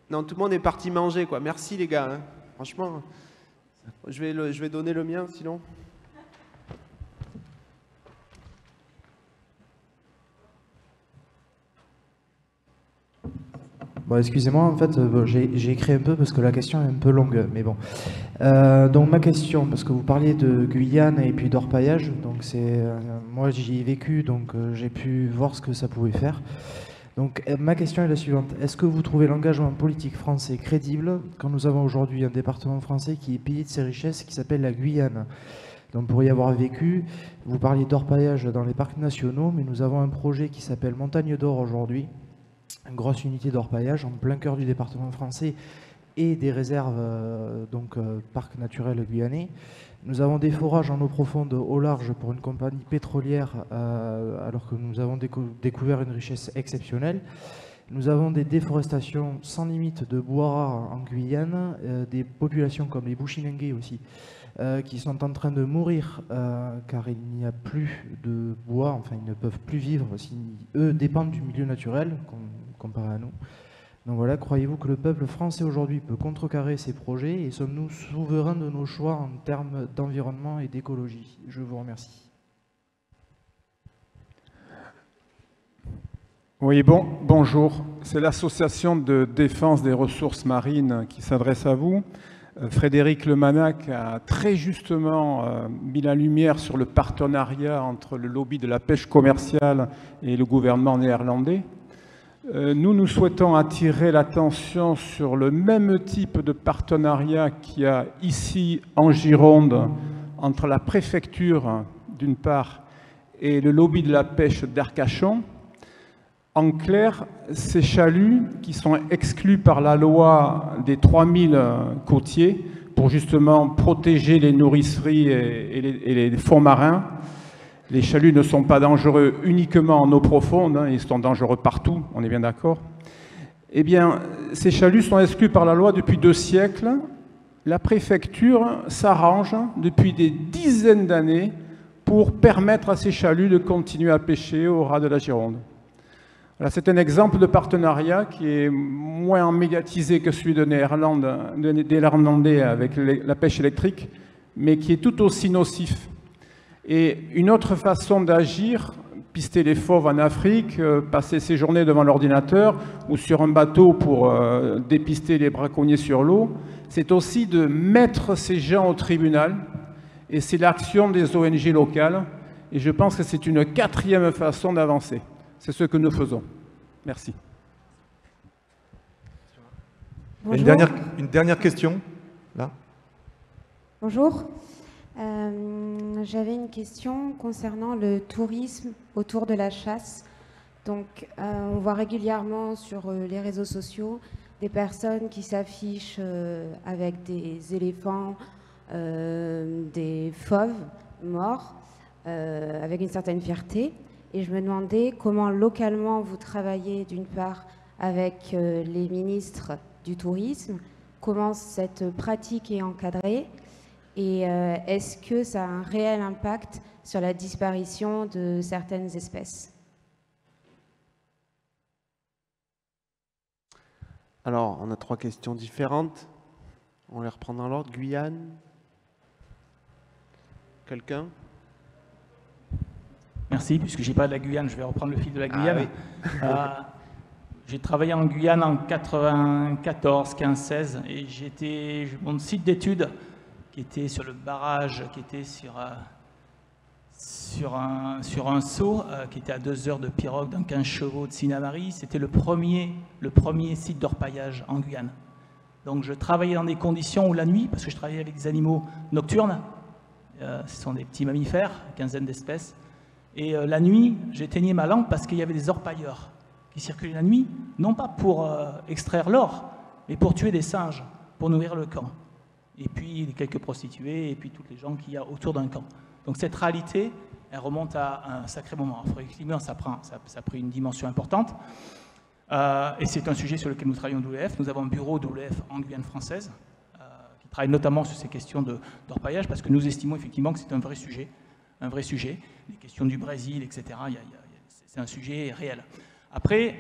Speaker 2: Non, tout le monde est parti manger, quoi. Merci les gars, hein. Franchement, je vais donner le mien sinon.
Speaker 7: Bon, excusez-moi, en fait, j'ai écrit un peu parce que la question est un peu longue, mais bon. Donc ma question, parce que vous parliez de Guyane et puis d'orpaillage, donc moi j'y ai vécu, donc j'ai pu voir ce que ça pouvait faire. Donc ma question est la suivante, est-ce que vous trouvez l'engagement politique français crédible quand nous avons aujourd'hui un département français qui est payé de ses richesses qui s'appelle la Guyane? Donc pour y avoir vécu, vous parliez d'orpaillage dans les parcs nationaux, mais nous avons un projet qui s'appelle Montagne d'Or aujourd'hui, une grosse unité d'orpaillage en plein cœur du département français et des réserves, parc naturel guyanais. Nous avons des forages en eau profonde au large pour une compagnie pétrolière, alors que nous avons découvert une richesse exceptionnelle. Nous avons des déforestations sans limite de bois rares en Guyane, des populations comme les Bushinengue aussi, qui sont en train de mourir car il n'y a plus de bois, enfin ils ne peuvent plus vivre si eux dépendent du milieu naturel comparé à nous. Donc voilà, croyez-vous que le peuple français aujourd'hui peut contrecarrer ces projets et sommes-nous souverains de nos choix en termes d'environnement et d'écologie? Je vous remercie.
Speaker 8: Oui, bonjour. C'est l'association de défense des ressources marines qui s'adresse à vous. Frédéric Lemanac a très justement mis la lumière sur le partenariat entre le lobby de la pêche commerciale et le gouvernement néerlandais. Nous souhaitons attirer l'attention sur le même type de partenariat qu'il y a ici en Gironde entre la préfecture d'une part et le lobby de la pêche d'Arcachon. En clair, ces chaluts qui sont exclus par la loi des 3000 côtiers pour justement protéger les nourriceries et les fonds marins. Les chaluts ne sont pas dangereux uniquement en eau profonde, hein, ils sont dangereux partout, on est bien d'accord. Eh bien, ces chaluts sont exclus par la loi depuis 2 siècles. La préfecture s'arrange depuis des dizaines d'années pour permettre à ces chaluts de continuer à pêcher au ras de la Gironde. Voilà, c'est un exemple de partenariat qui est moins médiatisé que celui des Néerlandais avec la pêche électrique, mais qui est tout aussi nocif. Et une autre façon d'agir, pister les fauves en Afrique, passer ses journées devant l'ordinateur ou sur un bateau pour dépister les braconniers sur l'eau, c'est aussi de mettre ces gens au tribunal. Et c'est l'action des ONG locales. Et je pense que c'est une 4e façon d'avancer. C'est ce que nous faisons. Merci.
Speaker 1: Une dernière question, là.
Speaker 9: Bonjour. J'avais une question concernant le tourisme autour de la chasse. Donc, on voit régulièrement sur les réseaux sociaux des personnes qui s'affichent avec des éléphants, des fauves morts, avec une certaine fierté. Et je me demandais comment localement vous travaillez d'une part avec les ministres du tourisme, comment cette pratique est encadrée et est-ce que ça a un réel impact sur la disparition de certaines espèces?
Speaker 2: Alors, on a 3 questions différentes. On les reprend dans l'ordre. Guyane? Quelqu'un?
Speaker 4: Merci, puisque je n'ai pas de la Guyane, je vais reprendre le fil de la Guyane.
Speaker 2: Ah, oui.
Speaker 4: J'ai travaillé en Guyane en 94, 15, 16 et mon site d'études qui était sur le barrage, qui était sur un saut, qui était à 2 heures de pirogue d'un 15 chevaux de Sinnamary. C'était le premier site d'orpaillage en Guyane. Donc je travaillais dans des conditions où la nuit, parce que je travaillais avec des animaux nocturnes, ce sont des petits mammifères, une quinzaine d'espèces, et la nuit, j'éteignais ma lampe parce qu'il y avait des orpailleurs qui circulaient la nuit, non pas pour extraire l'or, mais pour tuer des singes, pour nourrir le camp. Et puis quelques prostituées, et puis toutes les gens qu'il y a autour d'un camp. Donc cette réalité, elle remonte à un sacré moment. Effectivement, ça a pris une dimension importante. Et c'est un sujet sur lequel nous travaillons d'OEF. Nous avons un bureau d'OEF en Guyane française qui travaille notamment sur ces questions d'orpaillage parce que nous estimons effectivement que c'est un vrai sujet. Les questions du Brésil, etc., c'est un sujet réel. Après,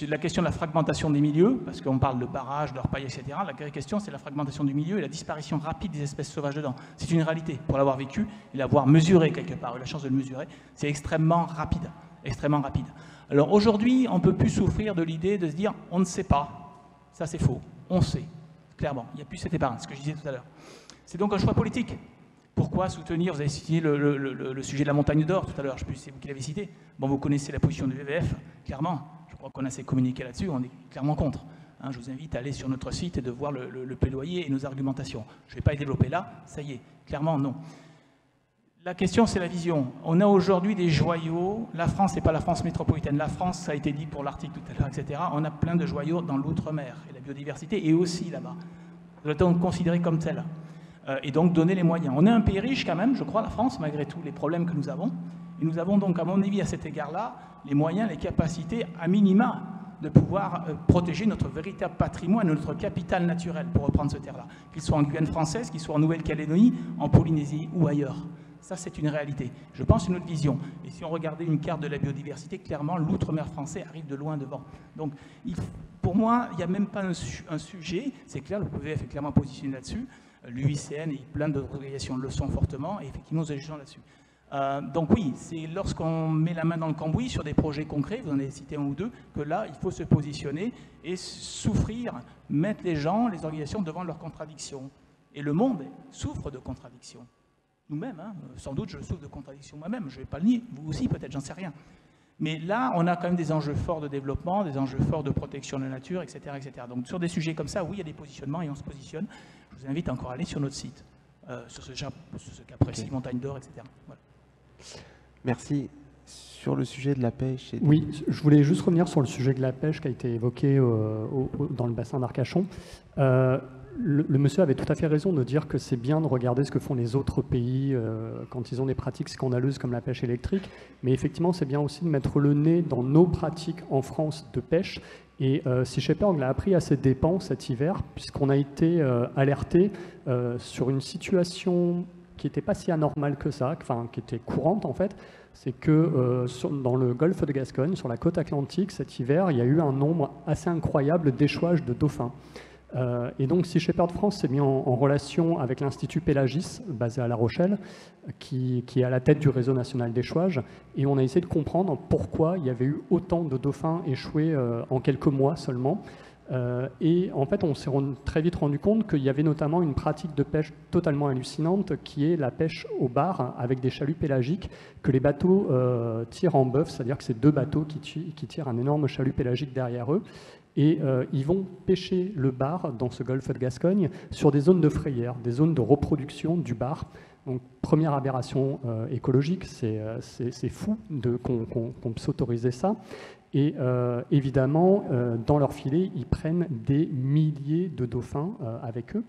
Speaker 4: la question de la fragmentation des milieux, parce qu'on parle de barrages, d'orpaillage, etc., la vraie question, c'est la fragmentation du milieu et la disparition rapide des espèces sauvages dedans. C'est une réalité. Pour l'avoir vécu et l'avoir mesuré quelque part, eu la chance de le mesurer, c'est extrêmement rapide. Extrêmement rapide. Alors aujourd'hui, on ne peut plus souffrir de l'idée de se dire « on ne sait pas ». Ça, c'est faux. On sait, clairement. Il n'y a plus cette épargne, ce que je disais tout à l'heure. C'est donc un choix politique. Pourquoi soutenir, vous avez cité le sujet de la montagne d'or tout à l'heure, je ne sais plus si c'est vous qui l'avez cité. Bon, vous connaissez la position du WWF, clairement. Je crois qu'on a assez communiqué là-dessus, on est clairement contre. Hein, je vous invite à aller sur notre site et de voir le plaidoyer et nos argumentations. Je ne vais pas les développer là, ça y est, clairement non. La question, c'est la vision. On a aujourd'hui des joyaux. La France n'est pas la France métropolitaine. La France, ça a été dit pour l'Arctique tout à l'heure, etc. On a plein de joyaux dans l'outre-mer. Et la biodiversité est aussi là-bas. Nous doit être considérée comme telle. Et donc donner les moyens. On est un pays riche quand même, je crois, la France, malgré tous les problèmes que nous avons. Et nous avons donc, à mon avis, à cet égard-là, les moyens, les capacités, à minima, de pouvoir protéger notre véritable patrimoine, notre capital naturel, pour reprendre ce terme-là. Qu'il soit en Guyane française, qu'il soit en Nouvelle-Calédonie, en Polynésie ou ailleurs. Ça, c'est une réalité. Je pense une autre vision. Et si on regardait une carte de la biodiversité, clairement, l'outre-mer français arrive de loin devant. Donc, pour moi, il n'y a même pas un sujet. C'est clair, le WWF est clairement positionné là-dessus. L'UICN et plein d'autres organisations le sont fortement. Et effectivement, nous agissons là-dessus. Donc oui, c'est lorsqu'on met la main dans le cambouis sur des projets concrets, vous en avez cité un ou deux, que là, il faut se positionner et souffrir, mettre les gens, les organisations devant leurs contradictions. Et le monde souffre de contradictions. Nous-mêmes, hein, sans doute, je souffre de contradictions moi-même, je ne vais pas le nier, vous aussi peut-être, j'en sais rien. Mais là, on a quand même des enjeux forts de développement, des enjeux forts de protection de la nature, etc., etc. Donc sur des sujets comme ça, oui, il y a des positionnements et on se positionne. Je vous invite encore à aller sur notre site, sur ce cas précis, Montagne d'Or, etc. Voilà.
Speaker 2: Merci. Sur le sujet de la pêche...
Speaker 6: Oui, je voulais juste revenir sur le sujet de la pêche qui a été évoqué dans le bassin d'Arcachon. Le monsieur avait tout à fait raison de dire que c'est bien de regarder ce que font les autres pays quand ils ont des pratiques scandaleuses comme la pêche électrique, mais effectivement c'est bien aussi de mettre le nez dans nos pratiques en France de pêche. Et Sea Shepherd l'a appris à ses dépens cet hiver, puisqu'on a été alerté sur une situation qui n'était pas si anormale que ça, enfin qui était courante en fait. C'est que dans le golfe de Gascogne, sur la côte atlantique, cet hiver, il y a eu un nombre assez incroyable d'échouages de dauphins. Et donc Sea Shepherd France s'est mis en relation avec l'Institut Pélagis, basé à La Rochelle, qui est à la tête du réseau national d'échouage, et on a essayé de comprendre pourquoi il y avait eu autant de dauphins échoués en quelques mois seulement. Et en fait, on s'est très vite rendu compte qu'il y avait notamment une pratique de pêche totalement hallucinante, qui est la pêche au bar avec des chaluts pélagiques que les bateaux tirent en bœuf, c'est-à-dire que c'est deux bateaux qui tirent un énorme chalut pélagique derrière eux. Et ils vont pêcher le bar dans ce golfe de Gascogne sur des zones de frayère, des zones de reproduction du bar. Donc première aberration écologique, c'est fou qu'on puisse autoriser ça. Et évidemment, dans leur filet, ils prennent des milliers de dauphins avec eux.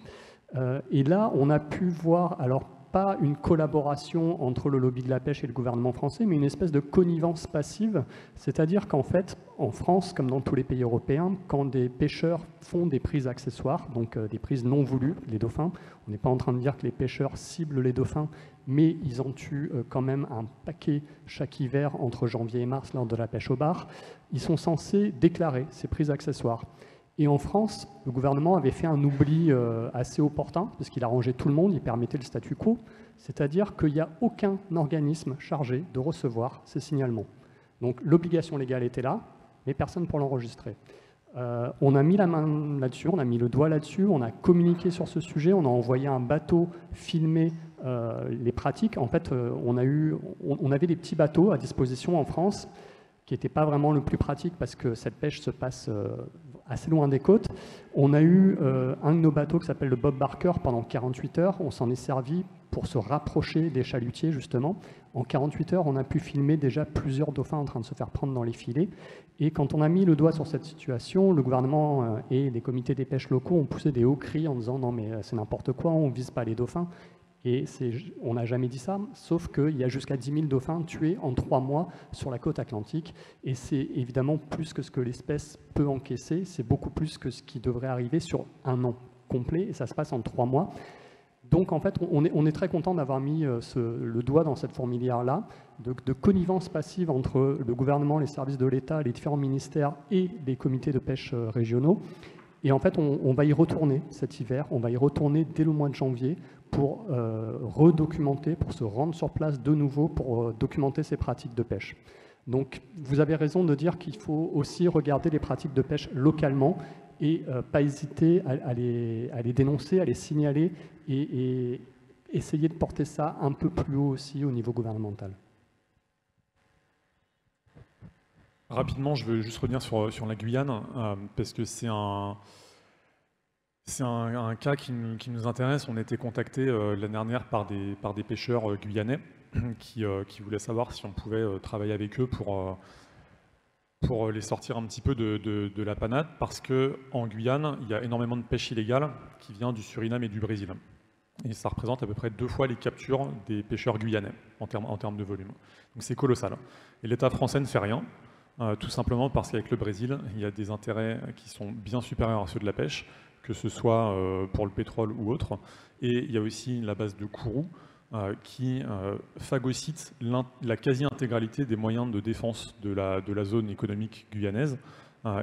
Speaker 6: Et là, on a pu voir, alors pas une collaboration entre le lobby de la pêche et le gouvernement français, mais une espèce de connivence passive, c'est-à-dire qu'en fait, en France, comme dans tous les pays européens, quand des pêcheurs font des prises accessoires, donc des prises non voulues, les dauphins, on n'est pas en train de dire que les pêcheurs ciblent les dauphins, mais ils en tuent quand même un paquet chaque hiver entre janvier et mars lors de la pêche au bar, ils sont censés déclarer ces prises accessoires. Et en France, le gouvernement avait fait un oubli assez opportun, parce qu'il arrangeait tout le monde, il permettait le statu quo, c'est-à-dire qu'il n'y a aucun organisme chargé de recevoir ces signalements. Donc l'obligation légale était là, mais personne pour l'enregistrer. On a mis la main là-dessus, on a mis le doigt là-dessus, on a communiqué sur ce sujet, on a envoyé un bateau filmer les pratiques. En fait, on avait des petits bateaux à disposition en France, qui n'était pas vraiment le plus pratique parce que cette pêche se passe assez loin des côtes. On a eu un de nos bateaux qui s'appelle le Bob Barker pendant 48 heures. On s'en est servi pour se rapprocher des chalutiers, justement. En 48 heures, on a pu filmer déjà plusieurs dauphins en train de se faire prendre dans les filets. Et quand on a mis le doigt sur cette situation, le gouvernement et les comités des pêches locaux ont poussé des hauts cris en disant « Non, mais c'est n'importe quoi, on ne vise pas les dauphins ». Et on n'a jamais dit ça, sauf qu'il y a jusqu'à 10 000 dauphins tués en 3 mois sur la côte atlantique. Et c'est évidemment plus que ce que l'espèce peut encaisser, c'est beaucoup plus que ce qui devrait arriver sur un an complet, et ça se passe en 3 mois. Donc en fait, on est très content d'avoir mis le doigt dans cette fourmilière-là, de connivence passive entre le gouvernement, les services de l'État, les différents ministères et les comités de pêche régionaux. Et en fait, on va y retourner cet hiver, on va y retourner dès le mois de janvier pour redocumenter, pour se rendre sur place de nouveau, pour documenter ces pratiques de pêche. Donc vous avez raison de dire qu'il faut aussi regarder les pratiques de pêche localement et pas hésiter à les dénoncer, à les signaler et essayer de porter ça un peu plus haut aussi au niveau gouvernemental.
Speaker 5: Rapidement, je veux juste revenir sur la Guyane, parce que c'est un cas qui nous intéresse. On a été contacté l'année dernière par des pêcheurs guyanais qui voulaient savoir si on pouvait travailler avec eux pour les sortir un petit peu de la panade, parce qu'en Guyane, il y a énormément de pêche illégale qui vient du Suriname et du Brésil. Et ça représente à peu près 2 fois les captures des pêcheurs guyanais en termes de volume. Donc c'est colossal. Et l'État français ne fait rien. Tout simplement parce qu'avec le Brésil, il y a des intérêts qui sont bien supérieurs à ceux de la pêche, que ce soit pour le pétrole ou autre. Et il y a aussi la base de Kourou qui phagocyte la quasi-intégralité des moyens de défense de la zone économique guyanaise.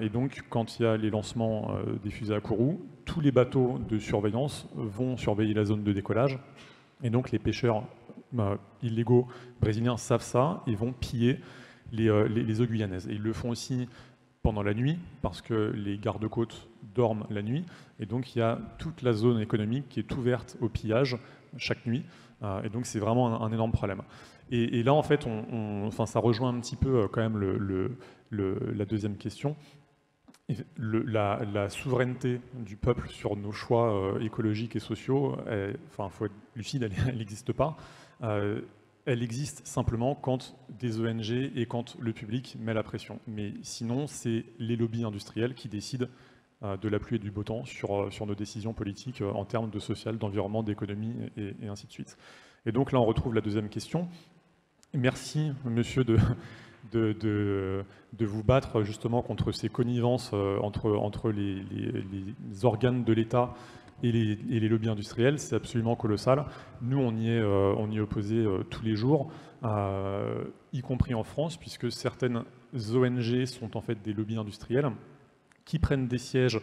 Speaker 5: Et donc, quand il y a les lancements des fusées à Kourou, tous les bateaux de surveillance vont surveiller la zone de décollage. Et donc, les pêcheurs illégaux brésiliens savent ça et vont piller les eaux guyanaises. Et ils le font aussi pendant la nuit, parce que les gardes-côtes dorment la nuit, et donc il y a toute la zone économique qui est ouverte au pillage chaque nuit, et donc c'est vraiment un énorme problème. Et là, en fait, ça rejoint un petit peu quand même la deuxième question. La souveraineté du peuple sur nos choix écologiques et sociaux, il faut être lucide, elle n'existe pas. Elle existe simplement quand des ONG et quand le public met la pression. Mais sinon, c'est les lobbies industriels qui décident de la pluie et du beau temps sur nos décisions politiques en termes de social, d'environnement, d'économie et ainsi de suite. Et donc là, on retrouve la deuxième question. Merci, monsieur, de vous battre justement contre ces connivences entre les organes de l'État et les lobbies industriels. C'est absolument colossal. Nous, on y est opposés tous les jours, y compris en France, puisque certaines ONG sont en fait des lobbies industriels qui prennent des sièges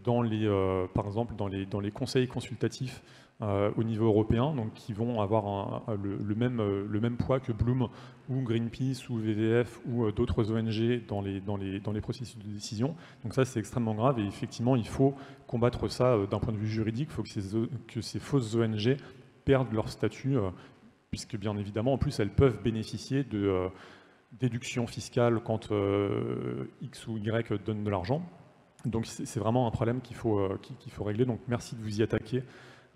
Speaker 5: par exemple dans les conseils consultatifs au niveau européen, donc qui vont avoir le même poids que Bloom ou Greenpeace ou WWF ou d'autres ONG dans les processus de décision. Donc ça, c'est extrêmement grave et effectivement, il faut combattre ça d'un point de vue juridique. Il faut que ces fausses ONG perdent leur statut, puisque bien évidemment, en plus, elles peuvent bénéficier de déductions fiscales quand X ou Y donne de l'argent. Donc c'est vraiment un problème qu'il faut régler. Donc merci de vous y attaquer.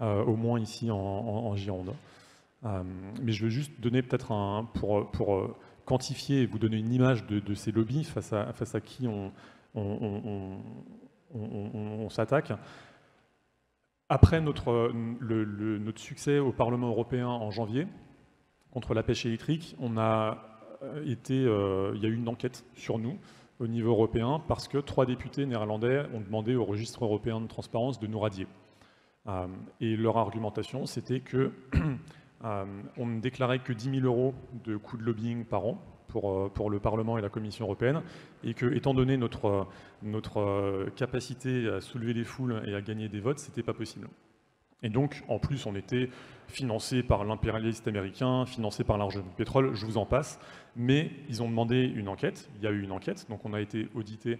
Speaker 5: Au moins ici en Gironde. Mais je veux juste donner peut-être pour quantifier et vous donner une image de ces lobbies face à qui on s'attaque. Après notre succès au Parlement européen en janvier contre la pêche électrique, il y a eu une enquête sur nous au niveau européen parce que 3 députés néerlandais ont demandé au registre européen de transparence de nous radier. Et leur argumentation, c'était que on ne déclarait que 10 000 € de coûts de lobbying par an pour le Parlement et la Commission européenne, et que, étant donné notre capacité à soulever les foules et à gagner des votes, c'était pas possible. Et donc, en plus, on était financé par l'impérialiste américain, financé par l'argent du pétrole, je vous en passe, mais ils ont demandé une enquête, il y a eu une enquête, donc on a été audité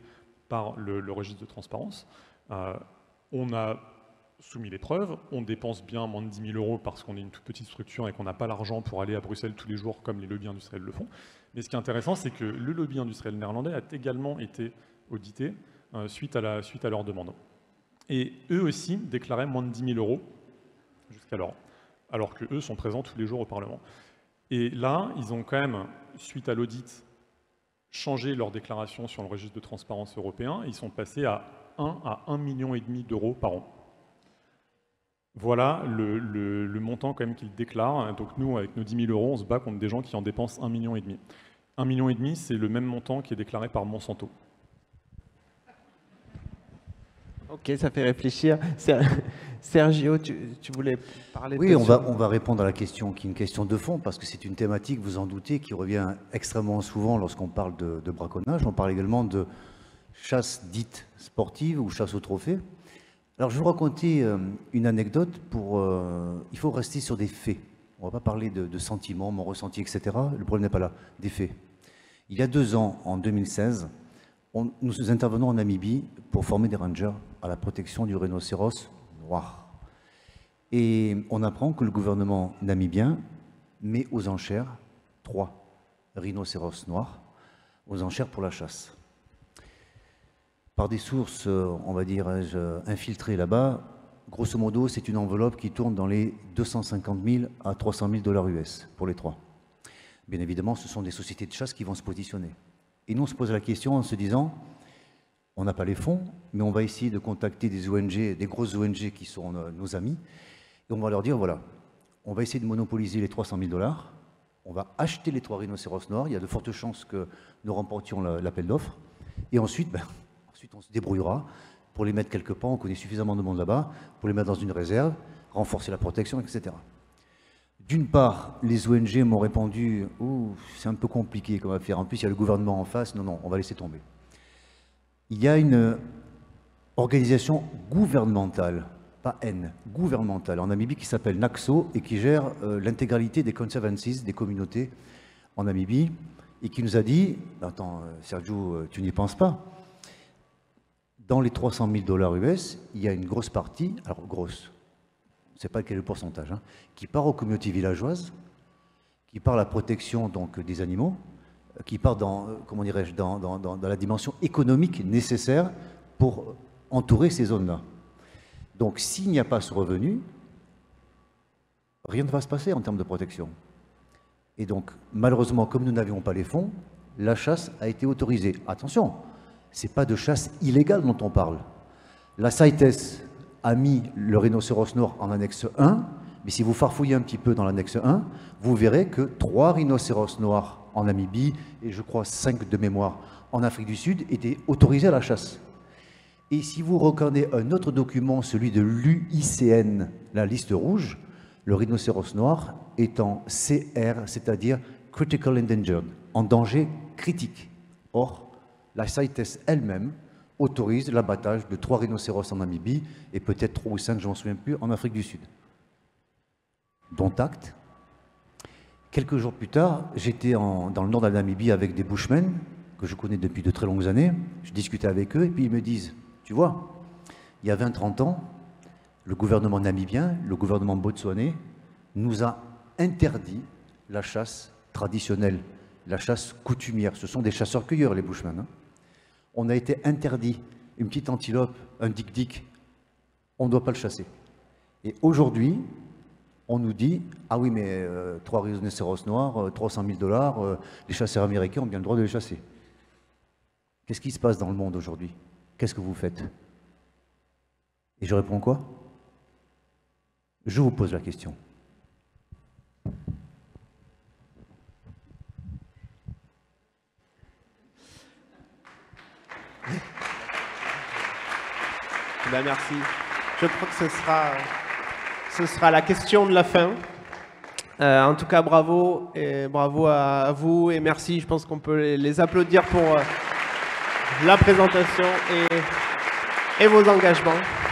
Speaker 5: par le registre de transparence. On a soumis les preuves, on dépense bien moins de 10 000 € parce qu'on est une toute petite structure et qu'on n'a pas l'argent pour aller à Bruxelles tous les jours comme les lobbies industriels le font. Mais ce qui est intéressant, c'est que le lobby industriel néerlandais a également été audité suite à leur demande. Et eux aussi déclaraient moins de 10 000 € jusqu'alors, alors qu'eux sont présents tous les jours au Parlement. Et là, ils ont quand même, suite à l'audit, changé leur déclaration sur le registre de transparence européen. Ils sont passés à 1 à 1,5 million d'euros par an. Voilà le montant quand même qu'ils déclarent. Donc nous, avec nos 10 000 €, on se bat contre des gens qui en dépensent 1,5 million. 1,5 million, c'est le même montant qui est déclaré par Monsanto.
Speaker 2: Ok, ça fait réfléchir. Sergio, tu voulais parler de...
Speaker 3: Oui, on va répondre à la question qui est une question de fond, parce que c'est une thématique, vous en doutez, qui revient extrêmement souvent lorsqu'on parle de braconnage. On parle également de chasse dite sportive ou chasse au trophée. Alors, je vais vous raconter une anecdote il faut rester sur des faits. On ne va pas parler de sentiments, mon ressenti, etc. Le problème n'est pas là, des faits. Il y a 2 ans, en 2016, nous intervenons en Namibie pour former des rangers à la protection du rhinocéros noir. Et on apprend que le gouvernement namibien met aux enchères 3 rhinocéros noirs aux enchères pour la chasse. Par des sources, on va dire, infiltrées là-bas, grosso modo, c'est une enveloppe qui tourne dans les 250 000 à 300 000 $ US pour les 3. Bien évidemment, ce sont des sociétés de chasse qui vont se positionner. Et nous, on se pose la question en se disant, on n'a pas les fonds, mais on va essayer de contacter des ONG, des grosses ONG qui sont nos amis, et on va leur dire, voilà, on va essayer de monopoliser les 300 000 $, on va acheter les 3 rhinocéros noirs, il y a de fortes chances que nous remportions l'appel d'offres, et ensuite, on se débrouillera pour les mettre quelque part, on connaît suffisamment de monde là-bas, pour les mettre dans une réserve, renforcer la protection, etc. D'une part, les ONG m'ont répondu « Oh, c'est un peu compliqué comme affaire. En plus, il y a le gouvernement en face. Non, on va laisser tomber. » Il y a une organisation gouvernementale, pas gouvernementale, en Namibie qui s'appelle NACSO et qui gère l'intégralité des conservancies, des communautés en Namibie, et qui nous a dit « Attends, Sergio, tu n'y penses pas. Dans les 300 000 $ US, il y a une grosse partie, alors grosse, je ne sais pas quel est le pourcentage, qui part aux communautés villageoises, qui part à la protection donc, des animaux, qui part dans, comment dirais-je, dans la dimension économique nécessaire pour entourer ces zones-là. Donc s'il n'y a pas ce revenu, rien ne va se passer en termes de protection. Et donc, malheureusement, comme nous n'avions pas les fonds, la chasse a été autorisée. Attention, ce n'est pas de chasse illégale dont on parle. La CITES a mis le rhinocéros noir en annexe 1, mais si vous farfouillez un petit peu dans l'annexe 1, vous verrez que 3 rhinocéros noirs en Namibie, et je crois 5 de mémoire en Afrique du Sud, étaient autorisés à la chasse. Et si vous regardez un autre document, celui de l'UICN, la liste rouge, le rhinocéros noir est en CR, c'est-à-dire Critical Endangered, en danger critique. Or, la CITES elle-même autorise l'abattage de 3 rhinocéros en Namibie et peut-être 3 ou 5, je ne m'en souviens plus, en Afrique du Sud. Dont acte. Quelques jours plus tard, j'étais dans le nord de la Namibie avec des Bushmen, que je connais depuis de très longues années. Je discutais avec eux et puis ils me disent, tu vois, il y a 20-30 ans, le gouvernement namibien, le gouvernement botswanais, nous a interdit la chasse traditionnelle, la chasse coutumière. Ce sont des chasseurs-cueilleurs, les Bushmen. On a été interdit, une petite antilope, un dik-dik, on ne doit pas le chasser. Et aujourd'hui, on nous dit, ah oui, mais 3 rhinocéros noirs, 300 000 $, les chasseurs américains ont bien le droit de les chasser. Qu'est-ce qui se passe dans le monde aujourd'hui? Qu'est-ce que vous faites? Et je réponds quoi? Je vous pose la question.
Speaker 2: Ben merci. Je crois que ce sera la question de la fin. En tout cas, bravo et bravo à vous et merci. Je pense qu'on peut les applaudir pour la présentation et vos engagements.